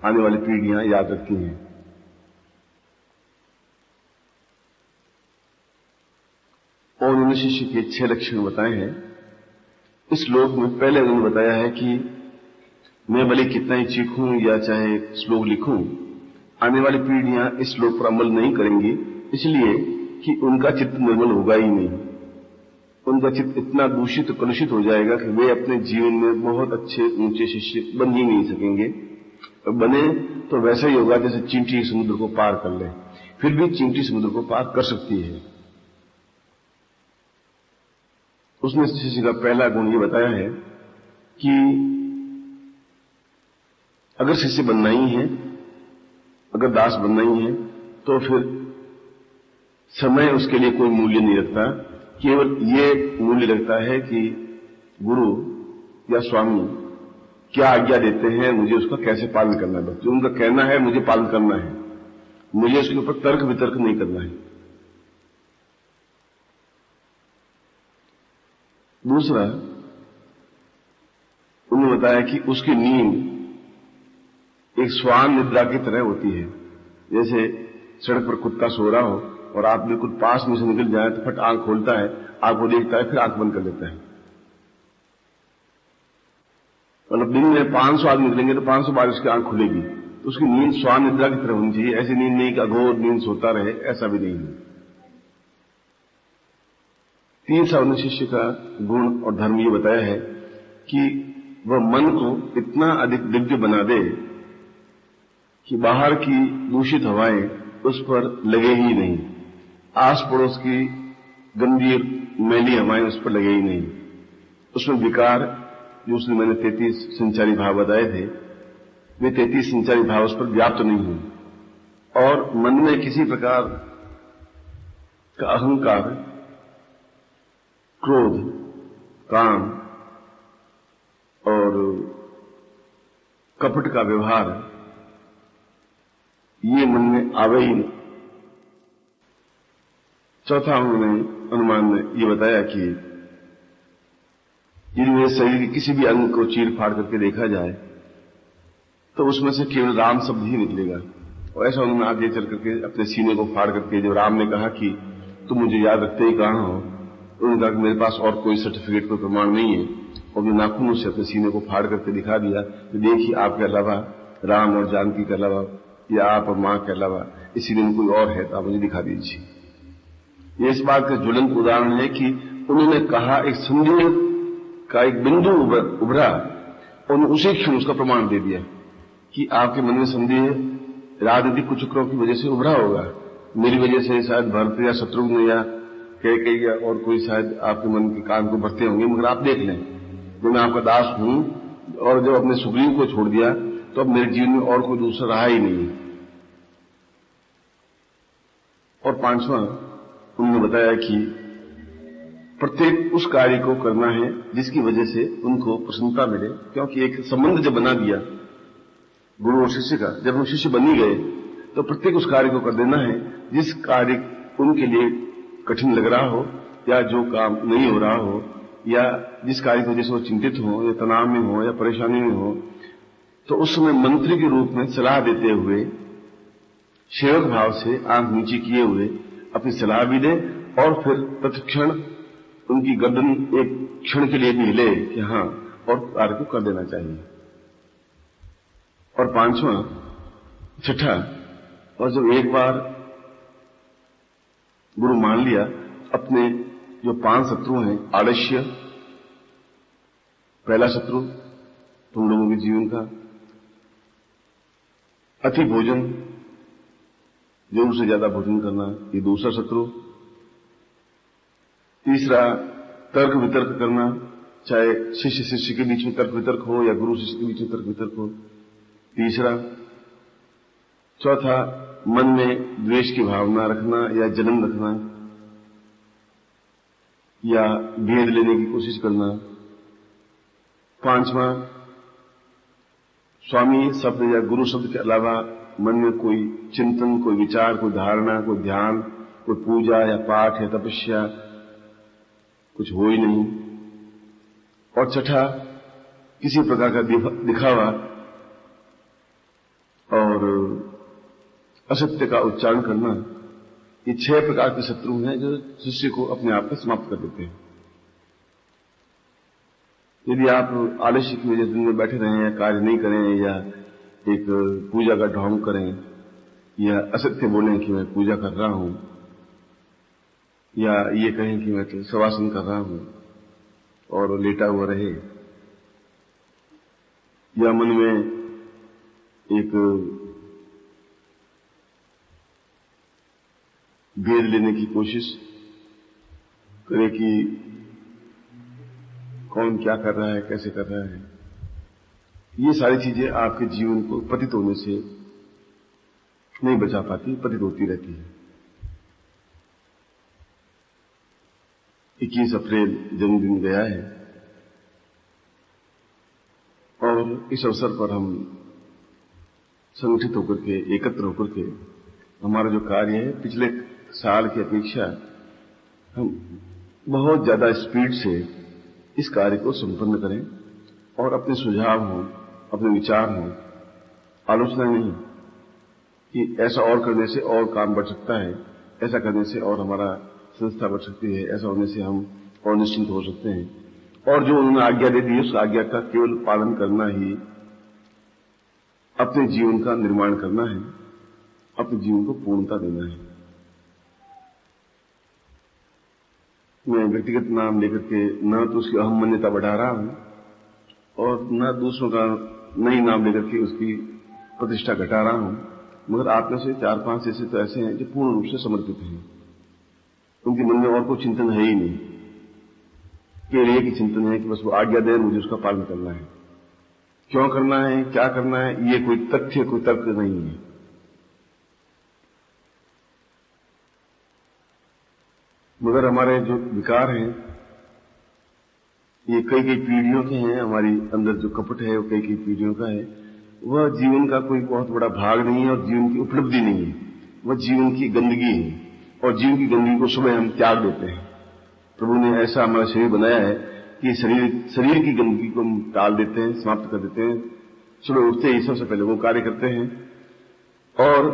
आने वाली पीढ़ियां याद रखती हैं। और उन्होंने शिष्य के 6 लक्षण बताए हैं। इस श्लोक में पहले उन्होंने बताया है कि मैं भले कितना ही चीखूं या चाहे श्लोक लिखूं, आने वाली पीढ़ियां इस श्लोक पर अमल नहीं करेंगी, इसलिए कि उनका चित्त निर्मल होगा ही नहीं। उनका चित्त इतना दूषित कलुषित हो जाएगा कि वे अपने जीवन में बहुत अच्छे ऊंचे शिष्य बन ही नहीं सकेंगे। बने तो वैसा ही होगा जैसे चींटी समुद्र को पार कर ले। फिर भी चींटी समुद्र को पार कर सकती है। उसने शिष्य का पहला गुण ये बताया है कि अगर शिष्य बनना ही है, अगर दास बनना ही है, तो फिर समय उसके लिए कोई मूल्य नहीं रखता। केवल ये मूल्य रखता है कि गुरु या स्वामी क्या आज्ञा देते हैं, मुझे उसका कैसे पालन करना है। जो उनका कहना है मुझे पालन करना है, मुझे उसके ऊपर तर्क वितर्क नहीं करना है। दूसरा, उन्होंने बताया कि उसकी नींद एक स्वान निद्रा की तरह होती है। जैसे सड़क पर कुत्ता सो रहा हो और आप बिल्कुल पास में से निकल जाए तो फट आंख खोलता है, आंख को देखता है, फिर आंख बंद कर लेता है। मतलब दिन में 500 आदमी निकलेंगे तो 500 बार उसकी आंख खुलेगी। तो उसकी नींद स्वान निद्रा की तरह होनी चाहिए। ऐसी नींद नहीं कि अघोर नींद सोता रहे, ऐसा भी नहीं है। तीसरा उन्होंने शिष्य का गुण और धर्म ये बताया है कि वह मन को इतना अधिक दिव्य बना दे कि बाहर की दूषित हवाएं उस पर लगे ही नहीं, आस पड़ोस की गंदी मैली हवाएं उस पर लगे ही नहीं। उसमें विकार, जो उसने मैंने 33 संचारी भाव बताए थे, वे 33 संचारी भाव उस पर व्याप्त नहीं हुए। और मन में किसी प्रकार का अहंकार, क्रोध, काम और कपट का व्यवहार ये मन में आवे ही नहीं। चौथा उन्होंने अनुमान में ये बताया कि यदि मेरे शरीर के किसी भी अंग को चीर फाड़ करके देखा जाए तो उसमें से केवल राम शब्द ही निकलेगा। और ऐसा उन्होंने आगे चल करके अपने सीने को फाड़ करके जब राम ने कहा कि तुम मुझे याद रखते ही कहां हो, तो उन्होंने कहा कि मेरे पास और कोई सर्टिफिकेट, कोई प्रमाण नहीं है, और जो नाखूनों से अपने सीने को फाड़ करके दिखा दिया कि देखिए आपके अलावा, राम और जानकी के अलावा, या आप और मां के अलावा इस सीने में कोई और है तो आप मुझे दिखा दीजिए। ये इस बात का ज्वलंत उदाहरण है कि उन्होंने कहा, एक संदेह का एक बिंदु उभरा, उन्होंने उसी क्षण उसका प्रमाण दे दिया कि आपके मन में संदेह राजनीतिक कुचक्रों की वजह से उभरा होगा, मेरी वजह से शायद भरत या शत्रुघ्न या कैकेयी या और कोई शायद आपके मन के कान को भरते होंगे, मगर आप देख लें जो मैं आपका दास हूं, और जब अपने सुग्रीव को छोड़ दिया तो अब मेरे जीवन में और कोई दूसरा रहा ही नहीं। और पांचवा उन्होंने बताया कि प्रत्येक उस कार्य को करना है जिसकी वजह से उनको प्रसन्नता मिले, क्योंकि एक संबंध जब बना दिया गुरु और शिष्य का, जब हम शिष्य बन ही गए तो प्रत्येक उस कार्य को कर देना है जिस कार्य उनके लिए कठिन लग रहा हो, या जो काम नहीं हो रहा हो, या जिस कार्य की वजह से वो चिंतित हो, या तनाव में हो, या परेशानी में हो, तो उस समय मंत्री के रूप में सलाह देते हुए, सेवक भाव से आंख नीचे किए हुए अपनी सलाह भी दे, और फिर तत्क्षण उनकी गर्दन एक क्षण के लिए भी हिले कि हां, और कार्य को कर देना चाहिए। और पांचवा, छठा, और जब एक बार गुरु मान लिया, अपने जो 5 शत्रु हैं, आलस्य पहला शत्रु तुम लोगों के जीवन का, अति भोजन, जरूर से ज्यादा भोजन करना, ये दूसरा शत्रु, तीसरा तर्क वितर्क करना, चाहे शिष्य शिष्य के बीच में तर्क वितर्क हो या गुरु शिष्य के बीच में तर्क वितर्क हो, तीसरा, चौथा मन में द्वेष की भावना रखना या जलन रखना या भेद लेने की कोशिश करना, पांचवा, स्वामी शब्द या गुरु शब्द के अलावा मन में कोई चिंतन, कोई विचार, कोई धारणा, कोई ध्यान, कोई पूजा या पाठ या तपस्या कुछ हो ही नहीं, और छठा, किसी प्रकार का दिखावा और असत्य का उच्चारण करना। ये 6 प्रकार के शत्रु हैं जो शिष्य को अपने आप में समाप्त कर देते हैं। यदि आप आलस्य की वजह से दिन में बैठे रहें या कार्य नहीं करें, या एक पूजा का ढोंग करें, या असत्य बोलें कि मैं पूजा कर रहा हूं, या ये कहें कि मैं तो शवासन कर रहा हूं और लेटा हुआ रहे, या मन में एक भेद लेने की कोशिश करे कि कौन क्या कर रहा है, कैसे कर रहा है, ये सारी चीजें आपके जीवन को पतित होने से नहीं बचा पाती, पतित होती रहती है। 21 अप्रैल जन्मदिन गया है, और इस अवसर पर हम संगठित होकर के, एकत्र होकर के, हमारा जो कार्य है पिछले साल की अपेक्षा हम बहुत ज्यादा स्पीड से इस कार्य को संपन्न करें, और अपने सुझाव हों, अपने विचार हों, आलोचना नहीं कि ऐसा और करने से और काम बढ़ सकता है, ऐसा करने से और हमारा संस्था बढ़ सकती है, ऐसा होने से हम और निश्चिंत हो सकते हैं, और जो उन्होंने आज्ञा दे दी उस आज्ञा का केवल पालन करना ही अपने जीवन का निर्माण करना है, अपने जीवन को पूर्णता देना है। मैं व्यक्तिगत नाम लेकर के न तो उसकी अहम मान्यता बढ़ा रहा हूं, और न दूसरों का नई नाम लेकर के उसकी प्रतिष्ठा घटा रहा हूं, मगर आप में से 4-5 ऐसे तो ऐसे हैं जो पूर्ण रूप से समर्पित हैं, उनके मन में और कोई चिंतन है ही नहीं, केवल एक ही चिंतन है कि बस वो आज्ञा दे, मुझे उसका पालन करना है। क्यों करना है, क्या करना है, ये कोई तथ्य, कोई तर्क नहीं है। मगर हमारे जो विकार हैं ये कई कई पीढ़ियों के हैं, हमारी अंदर जो कपट है वो कई कई पीढ़ियों का है। वह जीवन का कोई बहुत बड़ा भाग नहीं है और जीवन की उपलब्धि नहीं है, वह जीवन की गंदगी है। और जीव की गंदगी को सुबह हम त्याग देते हैं। प्रभु ने ऐसा हमारा शरीर बनाया है कि शरीर की गंदगी को हम टाल देते हैं, समाप्त कर देते हैं। सुबह उठते ही सबसे पहले वो कार्य करते हैं और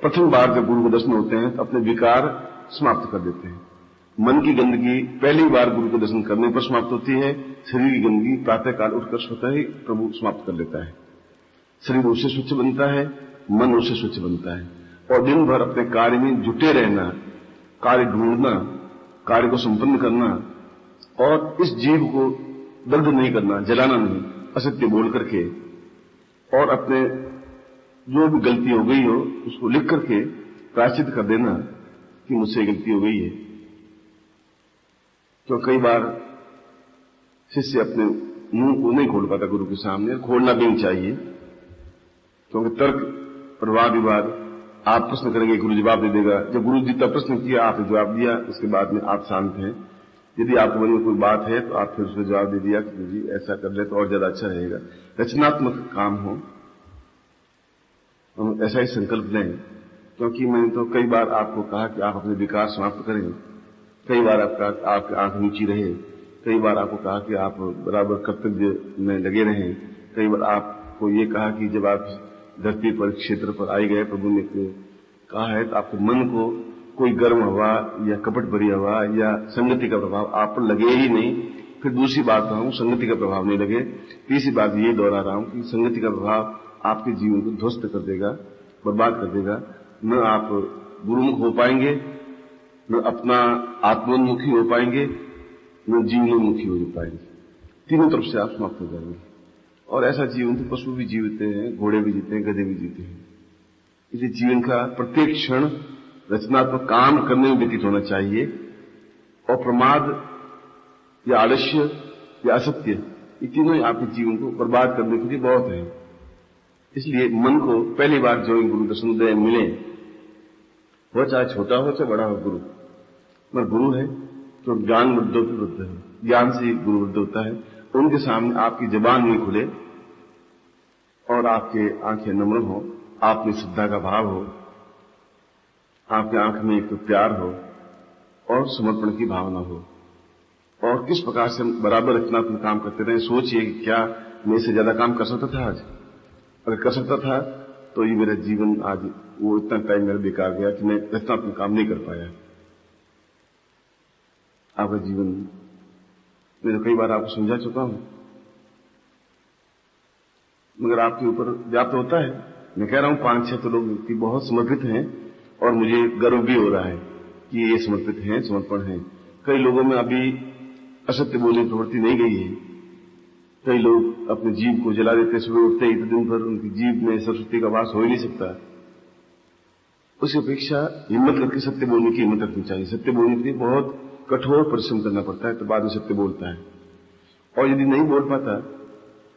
प्रथम बार जब गुरु को दर्शन होते हैं तो अपने विकार समाप्त कर देते हैं। मन की गंदगी पहली बार गुरु को दर्शन करने पर समाप्त होती है। शरीर की गंदगी प्रातःकाल उठकर स्वतः ही प्रभु समाप्त कर लेता है। शरीर उससे स्वच्छ बनता है, मन उससे स्वच्छ बनता है और दिन भर अपने कार्य में जुटे रहना, कार्य ढूंढना, कार्य को संपन्न करना और इस जीव को दग्ध नहीं करना, जलाना नहीं, असत्य बोल करके और अपने जो भी गलती हो गई हो उसको लिख करके प्रायश्चित कर देना कि मुझसे गलती हो गई है। तो कई बार शिष्य अपने मुंह को नहीं खोल पाता गुरु के सामने, खोलना भी नहीं चाहिए, क्योंकि तर्क और वाद विवाद, आप प्रश्न करेंगे गुरु जवाब दे देगा। जब गुरु जी तब प्रश्न किया, आपने जवाब दिया, उसके बाद में आप शांत हैं। यदि आपके मन में कोई बात है तो आप फिर उसको जवाब दे दिया कि जी ऐसा कर ले तो और ज्यादा अच्छा रहेगा। रचनात्मक काम हो, हम ऐसा ही संकल्प लें, क्योंकि मैंने तो कई बार आपको कहा कि आप अपने विकार समाप्त करें, कई बार आपकी आंख नीची रहे, कई बार आपको कहा कि आप बराबर कर्तव्य में लगे रहें, कई बार आपको ये कहा कि जब आप धरती पर क्षेत्र पर आए गए, प्रभु ने कहा है तो आपके मन को कोई गर्म हवा या कपट भरी हवा या संगति का प्रभाव आप पर लगे ही नहीं। फिर दूसरी बात कहूं, संगति का प्रभाव नहीं लगे। तीसरी बात ये दोहरा रहा हूं कि संगति का प्रभाव आपके जीवन को ध्वस्त कर देगा, बर्बाद कर देगा। न आप गुरुमुख हो पाएंगे, न अपना आत्मोन्मुखी हो पाएंगे, न जीवनोन्मुखी हो पाएंगे। तीनों तरफ से आप समाप्त हो जाएंगे। और ऐसा जीवन तो पशु भी जीते हैं, घोड़े भी जीते हैं, गधे भी जीते हैं। इसलिए जीवन का प्रत्येक क्षण रचनात्मक काम करने में व्यतीत होना चाहिए और प्रमाद या आलस्य या असत्य, ये तीनों ही आपके जीवन को बर्बाद करने के लिए बहुत है। इसलिए मन को पहली बार जो गुरु दर्शनोदय मिले, वो चाहे छोटा हो चाहे बड़ा हो, गुरु मगर गुरु है तो ज्ञान वृद्धों की वृद्ध है, ज्ञान से गुरु वृद्ध होता है। उनके सामने आपकी जबान नहीं खुले और आपके आंखें नम्र हो, आप में श्रद्धा का भाव हो, आपकी आंख में एक प्यार हो और समर्पण की भावना हो, और किस प्रकार से हम बराबर रचनात्मक काम करते रहे। सोचिए कि क्या मैं इससे ज्यादा काम कर सकता था आज? अगर कर सकता था तो ये मेरा जीवन आज वो इतना टाइम मेरा बेकार गया कि मैं रचनात्मक काम नहीं कर पाया। आपका जीवन मैं तो कई बार आपको समझा चुका हूं, मगर आपके ऊपर व्याप्त होता है। मैं कह रहा हूं 5-6 तो लोग व्यक्ति बहुत समर्पित हैं और मुझे गर्व भी हो रहा है कि ये समर्पित हैं, समर्पण हैं। कई लोगों में अभी असत्य बोलने की प्रवृत्ति नहीं गई है। कई लोग अपने जीव को जला देते, सुबह उठते ही तो दिन भर उनकी जीव में सरस्वती का वास हो ही नहीं सकता। उसकी अपेक्षा हिम्मत करके सत्य बोलने की हिम्मत रखनी चाहिए। सत्य बोलने के लिए बहुत कठोर परिश्रम करना पड़ता है, तो बाद में सत्य बोलता है। और यदि नहीं बोल पाता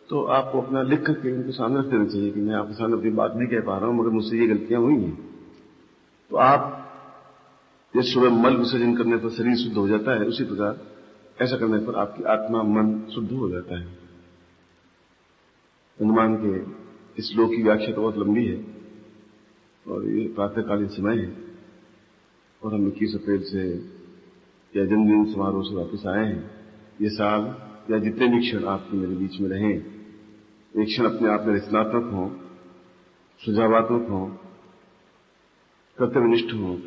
तो आपको अपना लिख करके उनके सामने रख देना चाहिए कि मैं आपके सामने अपनी बात नहीं कह पा रहा हूं, मगर मुझसे ये गलतियां हुई हैं। तो आप जैसे सुबह मल विसर्जन करने पर शरीर शुद्ध हो जाता है, उसी प्रकार ऐसा करने पर आपकी आत्मा मन शुद्ध हो जाता है। हनुमान के इस श्लोक की व्याख्या तो बहुत लंबी है और ये प्रातःकालीन समय है और हम 21 अप्रैल से या जन्मदिन समारोह से वापस आए हैं। ये साल या जितने भी क्षण आपके मेरे बीच में रहें, एक क्षण अपने आप में रचनात्मक हो, सुझावात्मक हो, कर्तव्यनिष्ठ हो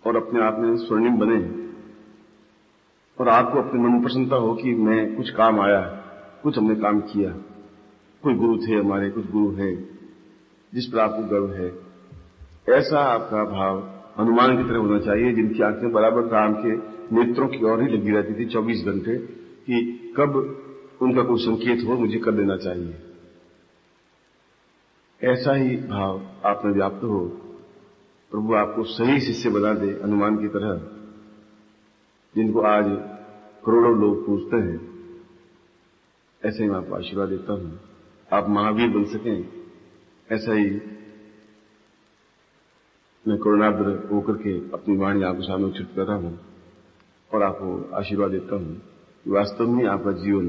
और अपने आप में स्वर्णिम बने और आपको अपने मन में प्रसन्नता हो कि मैं कुछ काम आया, कुछ हमने काम किया, कोई गुरु थे हमारे, कुछ गुरु हैं जिस पर आपको गर्व है। ऐसा आपका भाव हनुमान की तरह होना चाहिए, जिनकी आंखें बराबर राम के नेत्रों की ओर ही लगी रहती थी 24 घंटे कि कब उनका कोई संकेत हो मुझे कर देना चाहिए। ऐसा ही भाव आप में व्याप्त हो, प्रभु आपको सही शिष्य बना दे हनुमान की तरह, जिनको आज करोड़ों लोग पूजते हैं। ऐसे ही मैं आपको आशीर्वाद देता हूं, आप महावीर बन सकें। ऐसा ही मैं करुणाद्र होकर के अपनी वाणी आपके सामने उच्चित कर रहा हूं और आपको आशीर्वाद देता हूं कि वास्तव में आपका जीवन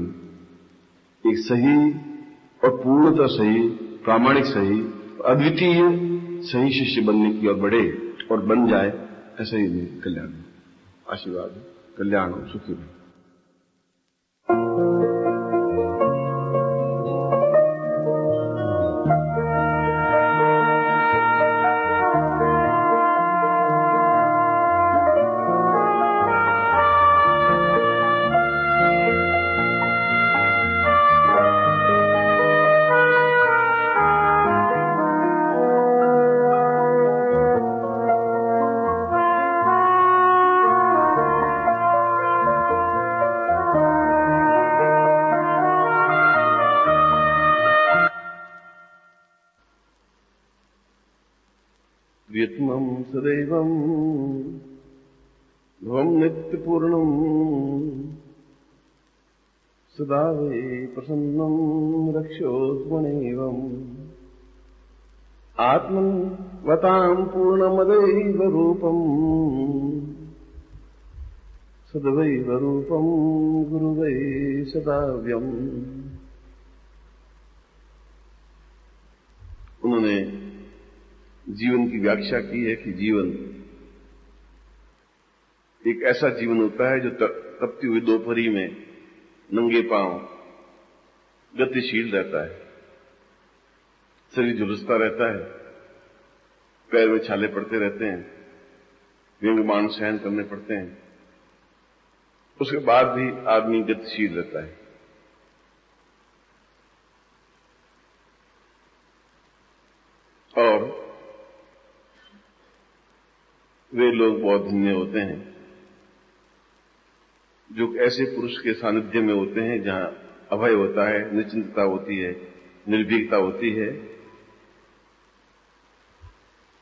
एक सही और पूर्णतः सही, प्रामाणिक सही, अद्वितीय सही शिष्य बनने की ओर बढ़े और बन जाए, ऐसा ही नहीं कल्याण आशीर्वाद कल्याण हो, सुखी हो। प्रियतमं सदैवं ध्रुवं नित्यपूर्णं सदा वै प्रसन्नं रक्षोत्मनेवम् आत्मन्वतां पूर्णमदैव रूपम् सदैव रूपं गुरुवै सदाव्यम्। उन्होंने जीवन की व्याख्या की है कि जीवन एक ऐसा जीवन होता है जो तपती हुई दोपहरी में नंगे पांव गतिशील रहता है, शरीर झुलसता रहता है, पैर में छाले पड़ते रहते हैं, व्यंग्यमान सहन करने पड़ते हैं, उसके बाद भी आदमी गतिशील रहता है। और वे लोग बहुत धन्य होते हैं जो ऐसे पुरुष के सानिध्य में होते हैं जहां अभय होता है, निश्चिंतता होती है, निर्भीकता होती है,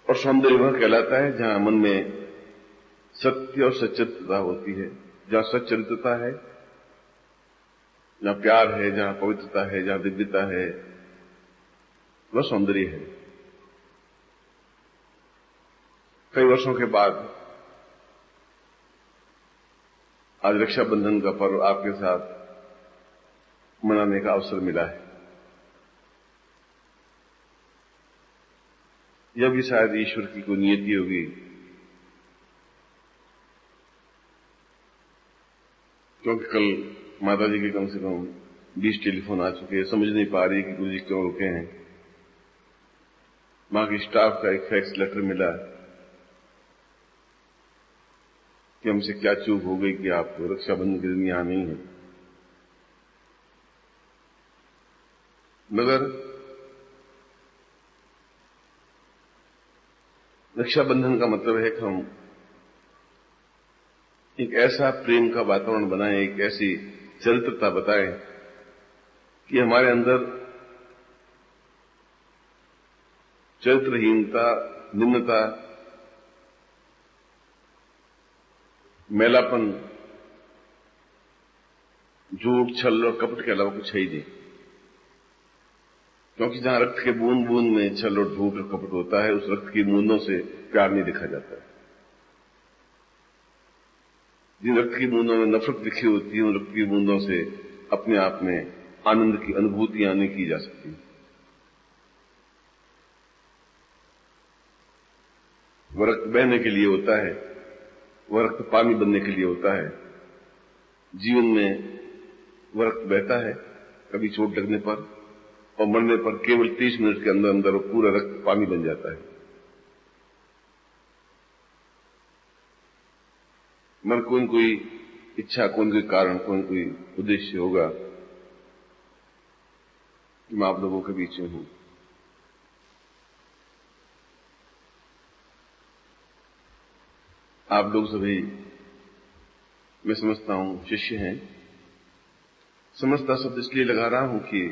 और सौंदर्य वह कहलाता है जहां मन में सत्य और सच्चरित्रता होती है। जहां सच्चरित्रता है, जहां प्यार है, जहां पवित्रता है, जहां दिव्यता है, वह सौंदर्य है। कई वर्षों के बाद आज रक्षाबंधन का पर्व आपके साथ मनाने का अवसर मिला है। यह भी शायद ईश्वर की कोई नियति होगी, क्योंकि कल माता जी के कम से कम 20 टेलीफोन आ चुके हैं। समझ नहीं पा रही कि गुरु जी क्यों रुके हैं। वहां के स्टाफ का एक फैक्स लेटर मिला कि हमसे क्या चूक हो गई कि आप रक्षाबंधन के दिन यहां नहीं है। मगर रक्षाबंधन का मतलब है कि हम एक ऐसा प्रेम का वातावरण बनाएं, एक ऐसी चरित्रता बताएं कि हमारे अंदर चरित्रहीनता, निम्नता, मैलापन, झूठ, छल और कपट के अलावा कुछ है ही नहीं। क्योंकि जहां रक्त के बूंद बूंद में छल और झूठ और कपट होता है, उस रक्त की बूंदों से प्यार नहीं देखा जाता है। जिन रक्त की बूंदों में नफरत लिखी होती है, उन रक्त की बूंदों से अपने आप में आनंद की अनुभूतियां नहीं की जा सकती। वह रक्त बहने के लिए होता है, वह रक्त पानी बनने के लिए होता है। जीवन में वह रक्त बहता है कभी चोट लगने पर, और मरने पर केवल 30 मिनट के अंदर अंदर वो पूरा रक्त पानी बन जाता है। मगर कोई न कोई इच्छा, कोई न कोई कारण, कोई न कोई उद्देश्य होगा कि मैं आप लोगों के बीच में हूं। आप लोग सभी, मैं समझता हूं, शिष्य हैं। समझता शब्द इसलिए लगा रहा हूं कि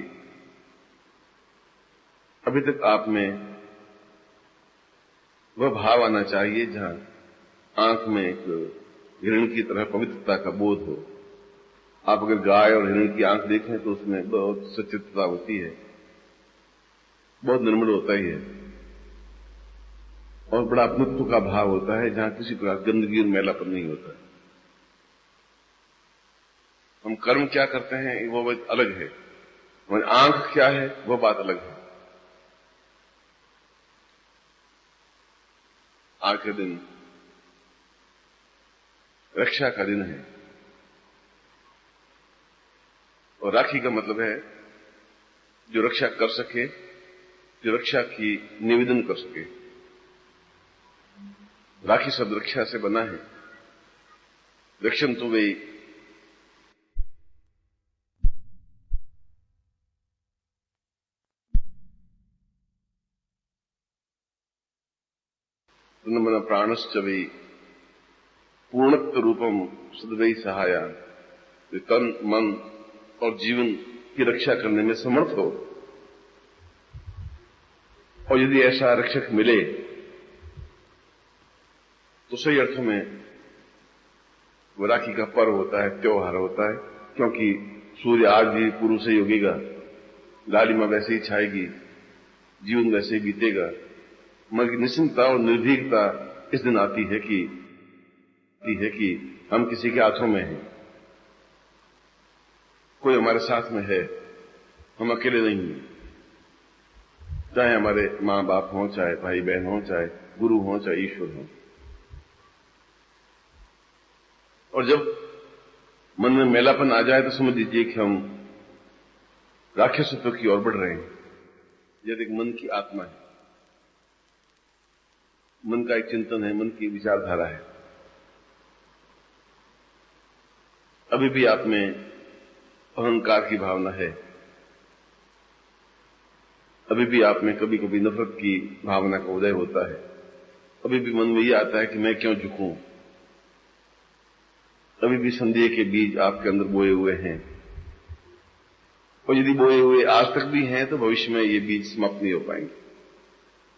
अभी तक आप में वह भाव आना चाहिए जहां आंख में एक हिरण की तरह पवित्रता का बोध हो। आप अगर गाय और हिरण की आंख देखें तो उसमें बहुत सच्चित्रता होती है, बहुत निर्मल होता ही है, और बड़ा अपनत्व का भाव होता है जहां किसी प्रकार गंदगी और मैलापन नहीं होता है। हम कर्म क्या करते हैं वो बात अलग है, और आंख क्या है वह बात अलग है। आज के दिन रक्षा का दिन है। और राखी का मतलब है जो रक्षा कर सके, जो रक्षा की निवेदन कर सके। राखी शब्द रक्षा से बना है। रक्षण तो वे मन प्राणश्च वे पूर्णत्व रूपम सद्वै सहाया, तन मन और जीवन की रक्षा करने में समर्थ हो। और यदि ऐसा रक्षक मिले तो सही अर्थों में वो राखी का पर्व होता है, त्योहार होता है। क्योंकि सूर्य आज भी पूर्व से उगेगा, लालिमा वैसे ही छाएगी, जीवन वैसे ही बीतेगा, मगर निश्चिंतता और निर्भीकता इस दिन आती है कि हम किसी के हाथों में हैं, कोई हमारे साथ में है, हम अकेले नहीं हैं। चाहे हमारे मां बाप हों, चाहे भाई बहन हों, चाहे गुरु हों, चाहे ईश्वर हों। और जब मन में मैलापन आ जाए तो समझ लीजिए कि हम राक्षसत्व की ओर बढ़ रहे हैं। यदि एक मन की आत्मा है, मन का एक चिंतन है, मन की विचारधारा है, अभी भी आप में अहंकार की भावना है, अभी भी आप में कभी कभी नफरत की भावना का उदय होता है, अभी भी मन में यह आता है कि मैं क्यों झुकूं, अभी भी संदेह के बीज आपके अंदर बोए हुए हैं। और यदि बोए हुए आज तक भी हैं तो भविष्य में ये बीज समाप्त नहीं हो पाएंगे।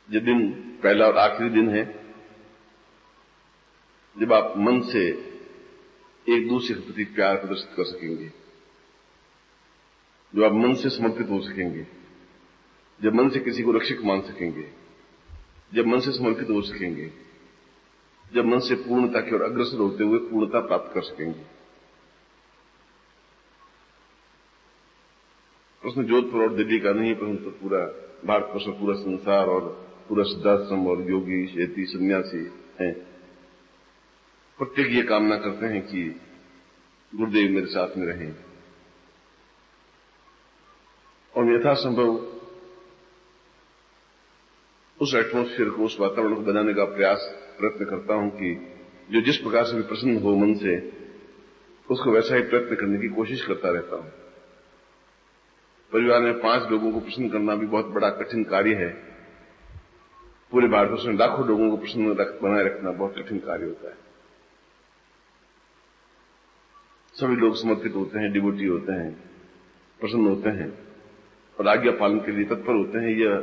ये दिन पहला और आखिरी दिन है जब आप मन से एक दूसरे के प्रति प्यार प्रदर्शित कर सकेंगे, जब आप मन से समर्पित हो सकेंगे, जब मन से किसी को रक्षक मान सकेंगे, जब मन से समर्पित हो सकेंगे, जब मन से पूर्णता की ओर अग्रसर होते हुए पूर्णता प्राप्त कर सकेंगे। प्रश्न जोधपुर और दिल्ली का नहीं, परंतु पूरा भारतवर्ष, पूरा संसार और पूरा सिद्धाश्रम और योगी, शेती, सन्यासी हैं। प्रत्येक ये कामना करते हैं कि गुरुदेव मेरे साथ में रहें। और यथासंभव उस एटमॉस्फेयर को, उस वातावरण को बनाने का प्रयत्न करता हूं कि जो जिस प्रकार से भी प्रसन्न हो मन से, उसको वैसा ही प्रयत्न करने की कोशिश करता रहता हूं। परिवार में 5 लोगों को प्रसन्न करना भी बहुत बड़ा कठिन कार्य है। पूरे भारतवर्ष में लाखों लोगों को प्रसन्न बनाए रखना बहुत कठिन कार्य होता है। सभी लोग समर्पित होते हैं, डिवोटी होते हैं, प्रसन्न होते हैं और आज्ञा पालन के लिए तत्पर होते हैं। यह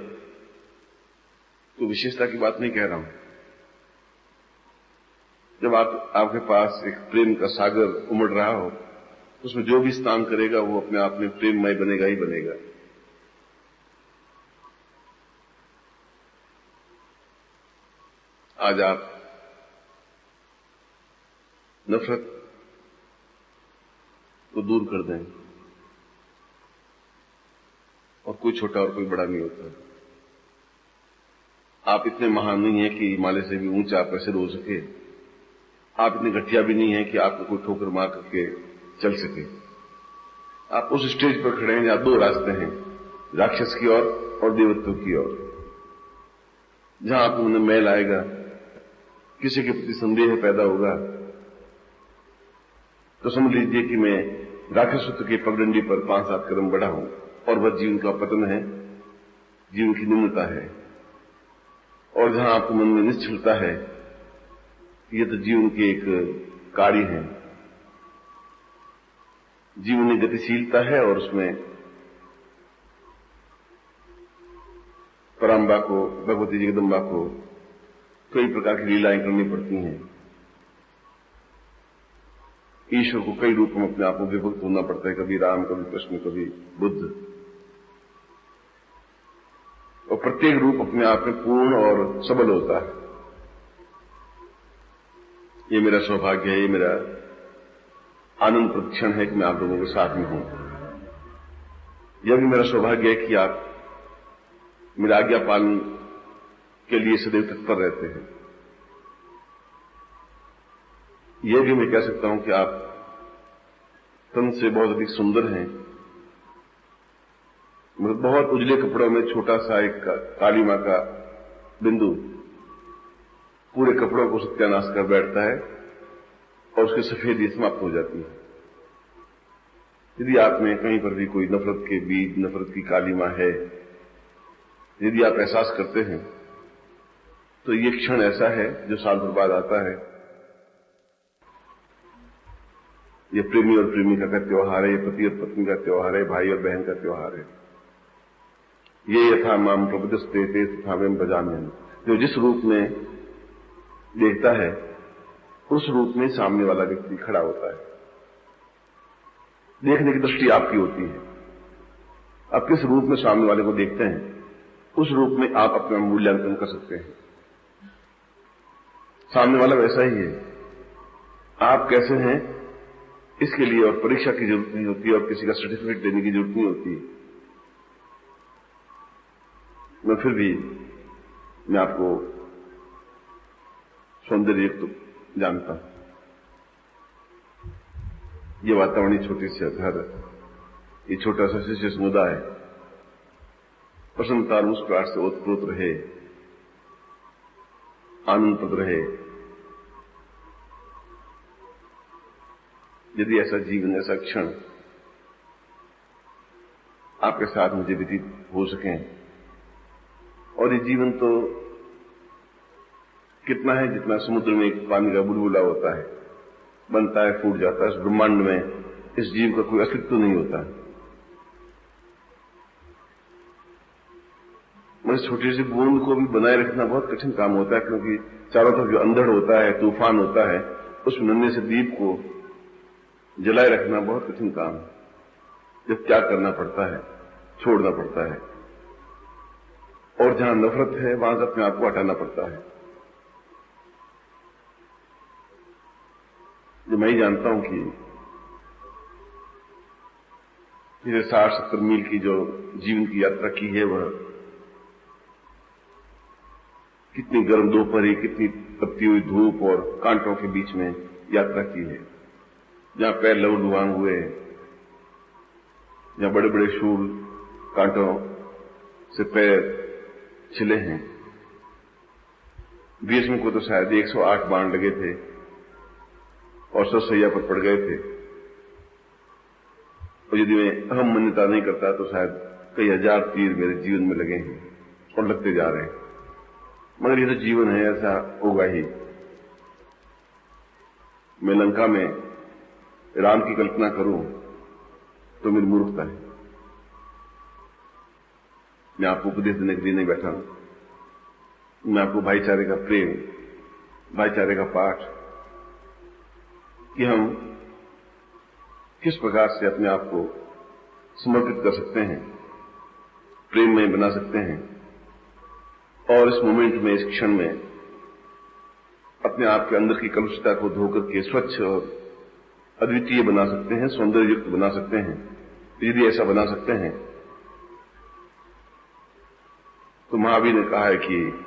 तो विशेषता की बात नहीं कह रहा हूं। जब आपके पास एक प्रेम का सागर उमड़ रहा हो, उसमें जो भी स्नान करेगा वो अपने आप में प्रेममय बनेगा ही बनेगा। आज आप नफरत को दूर कर दें, और कोई छोटा और कोई बड़ा नहीं होता। आप इतने महान नहीं हैं कि हिमालय से भी ऊंचा आप ऐसे हो सके। आप इतने घटिया भी नहीं हैं कि आपको कोई ठोकर मार करके चल सके। आप उस स्टेज पर खड़े हैं जहां 2 रास्ते हैं, राक्षस की ओर और देवत्व की ओर। जहां आपको मन में मैल आएगा, किसी के प्रति संदेह पैदा होगा, तो समझ लीजिए कि मैं राक्षसत्व के पगडंडी पर 5-7 कदम बढ़ा हूं और वह जीवन का पतन है, जीवन की निम्नता है। और जहां आपको मन में निश्चलता है कि यह तो जीवन के एक कार्य है, जीवन में गतिशीलता है और उसमें पराम्बा को, भगवती जगदम्बा को कई प्रकार की लीलाएं करनी पड़ती हैं। ईश्वर को कई रूप में अपने आप में विभक्त होना पड़ता है, कभी राम, कभी कृष्ण, कभी बुद्ध। और प्रत्येक रूप अपने आप में पूर्ण और सबल होता है। ये मेरा सौभाग्य है, ये मेरा आनंद प्रतिक्षण है कि मैं आप लोगों के साथ में हूं। यह भी मेरा सौभाग्य है कि आप मेरा आज्ञा पालन के लिए सदैव तत्पर रहते हैं। यह भी मैं कह सकता हूं कि आप तन से बहुत अधिक सुंदर हैं। मतलब बहुत उजले कपड़ों में छोटा सा एक काली मां का बिंदु पूरे कपड़ों को सत्यानाश कर बैठता है और उसकी सफेदी समाप्त हो जाती है। यदि आप में कहीं पर भी कोई नफरत के बीज, नफरत की काली मां है, यदि आप एहसास करते हैं, तो ये क्षण ऐसा है जो साल भर बाद आता है। ये प्रेमी और प्रेमिका का त्योहार है, ये पति और पत्नी का त्योहार है, भाई और बहन का त्योहार है। ये यथा माम प्रबुद्धस्ते ते तथा वयम भजाम्यहम्। जो जिस रूप में देखता है उस रूप में सामने वाला व्यक्ति खड़ा होता है। देखने की दृष्टि आपकी होती है। आप किस रूप में सामने वाले को देखते हैं, उस रूप में आप अपना मूल्यांकन कर सकते हैं। सामने वाला वैसा ही है, आप कैसे हैं इसके लिए और परीक्षा की जरूरत नहीं होती और किसी का सर्टिफिकेट देने की जरूरत नहीं होती। मैं फिर भी मैं आपको सौंदर्ययुक्त जानता हूं। ये वातावरण, छोटी सी घर, ये छोटा सा शिष्य समुदाय प्रसन्नता और मुस्कुराहट से ओतप्रोत रहे, आनंदप्रद रहे। यदि ऐसा जीवन, ऐसा क्षण आपके साथ मुझे व्यतीत हो सके, और ये जीवन तो कितना है जितना समुद्र में एक पानी का बुलबुला होता है, बनता है, फूट जाता है। इस ब्रह्मांड में इस जीव का कोई अस्तित्व तो नहीं होता। मगर छोटी सी बूंद को भी बनाए रखना बहुत कठिन काम होता है, क्योंकि चारों तरफ जो अंधड़ होता है, तूफान होता है, उसमें नन्हे से दीप को जलाए रखना बहुत कठिन काम है। जब त्याग करना पड़ता है, छोड़ना पड़ता है, और जहां नफरत है वहां से अपने आप को हटाना पड़ता है। जो मैं ही जानता हूं कि ये 60-70 मील की जो जीवन की यात्रा की है, वह कितनी गर्म दोपहरी, कितनी तपती हुई धूप और कांटों के बीच में यात्रा की है। जहां पैर लहू-लुहान हुए, जहां बड़े बड़े शूल कांटों से पैर छिले हैं। भीष्म को तो शायद 108 बाण लगे थे और ससैया पर पड़ गए थे। और यदि मैं अहम मान्यता नहीं करता तो शायद कई हजार तीर मेरे जीवन में लगे हैं और लगते जा रहे हैं। मगर ये तो जीवन है, ऐसा होगा ही। मैं लंका में राम की कल्पना करूं तो मेरी मूर्खता है। मैं आपको उपदेश देने के लिए नहीं बैठा हूं। मैं आपको भाईचारे का प्रेम, भाईचारे का पाठ, कि हम किस प्रकार से अपने आप को समर्पित कर सकते हैं, प्रेममय बना सकते हैं, और इस मोमेंट में, इस क्षण में अपने आप के अंदर की कलुषता को धोकर के स्वच्छ और अद्वितीय बना सकते हैं, सौंदर्ययुक्त बना सकते हैं। यदि ऐसा बना सकते हैं तो महावीर ने कहा है कि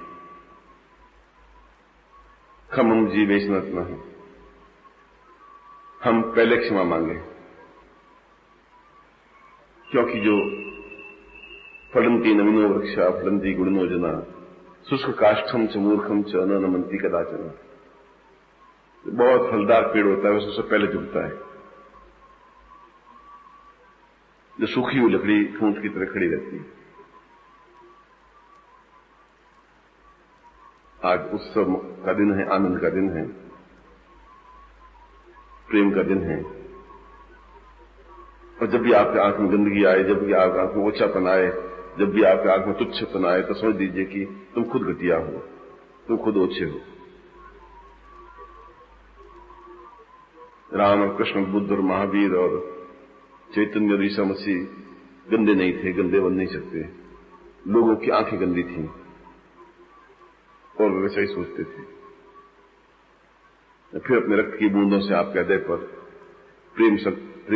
खमम जीवेशनत न है, हम पहले क्षमा मांगे, क्योंकि जो फलंती नवीनो वृक्षा फलंती गुणनो जना शुष्क काष्ठम च मूर्खम च न नमंती कदाचन। बहुत फलदार पेड़ होता है, वह सबसे पहले झुकता है। जो सूखी हुई लकड़ी ठूंठ की तरह खड़ी रहती है। आज उत्सव का दिन है, आनंद का दिन है, प्रेम का दिन है। और जब भी आपके आंख में गंदगी आए, जब भी आपके आंख में ओछापन आए, जब भी आपके आंख में तुच्छपन आए, तो समझ लीजिए कि तुम खुद घटिया हो, तुम खुद ओछे हो। राम और कृष्ण, बुद्ध और महावीर और चैतन्य और ईसा मसीह गंदे नहीं थे, गंदे बन नहीं सकते। लोगों की आंखें गंदी थीं और वैसा ही सोचते थे। फिर अपने रक्त की बूंदों से आपके हृदय पर प्रेम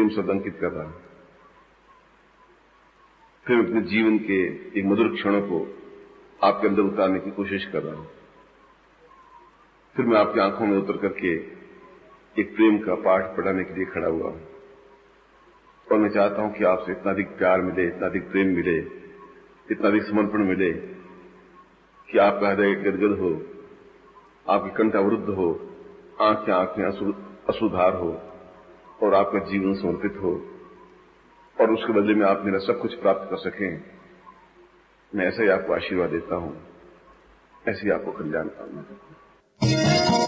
शब्द अंकित कर रहा है। फिर अपने जीवन के एक मधुर क्षणों को आपके अंदर उतारने की कोशिश कर रहा हूं। फिर मैं आपकी आंखों में उतर करके एक प्रेम का पाठ पढ़ाने के लिए खड़ा हुआ हूं और मैं चाहता हूं कि आपसे इतना अधिक प्यार मिले, इतना अधिक प्रेम मिले, इतना अधिक समर्पण मिले कि आपका हृदय गदगद हो, आपकी कंठ अवरुद्ध हो, आंखें अश्रुधार हो और आपका जीवन समर्पित हो और उसके बदले में आप मेरा सब कुछ प्राप्त कर सकें। मैं ऐसा ही आपको आशीर्वाद देता हूं, ऐसे ही आपको कल्याण कामना करता हूं।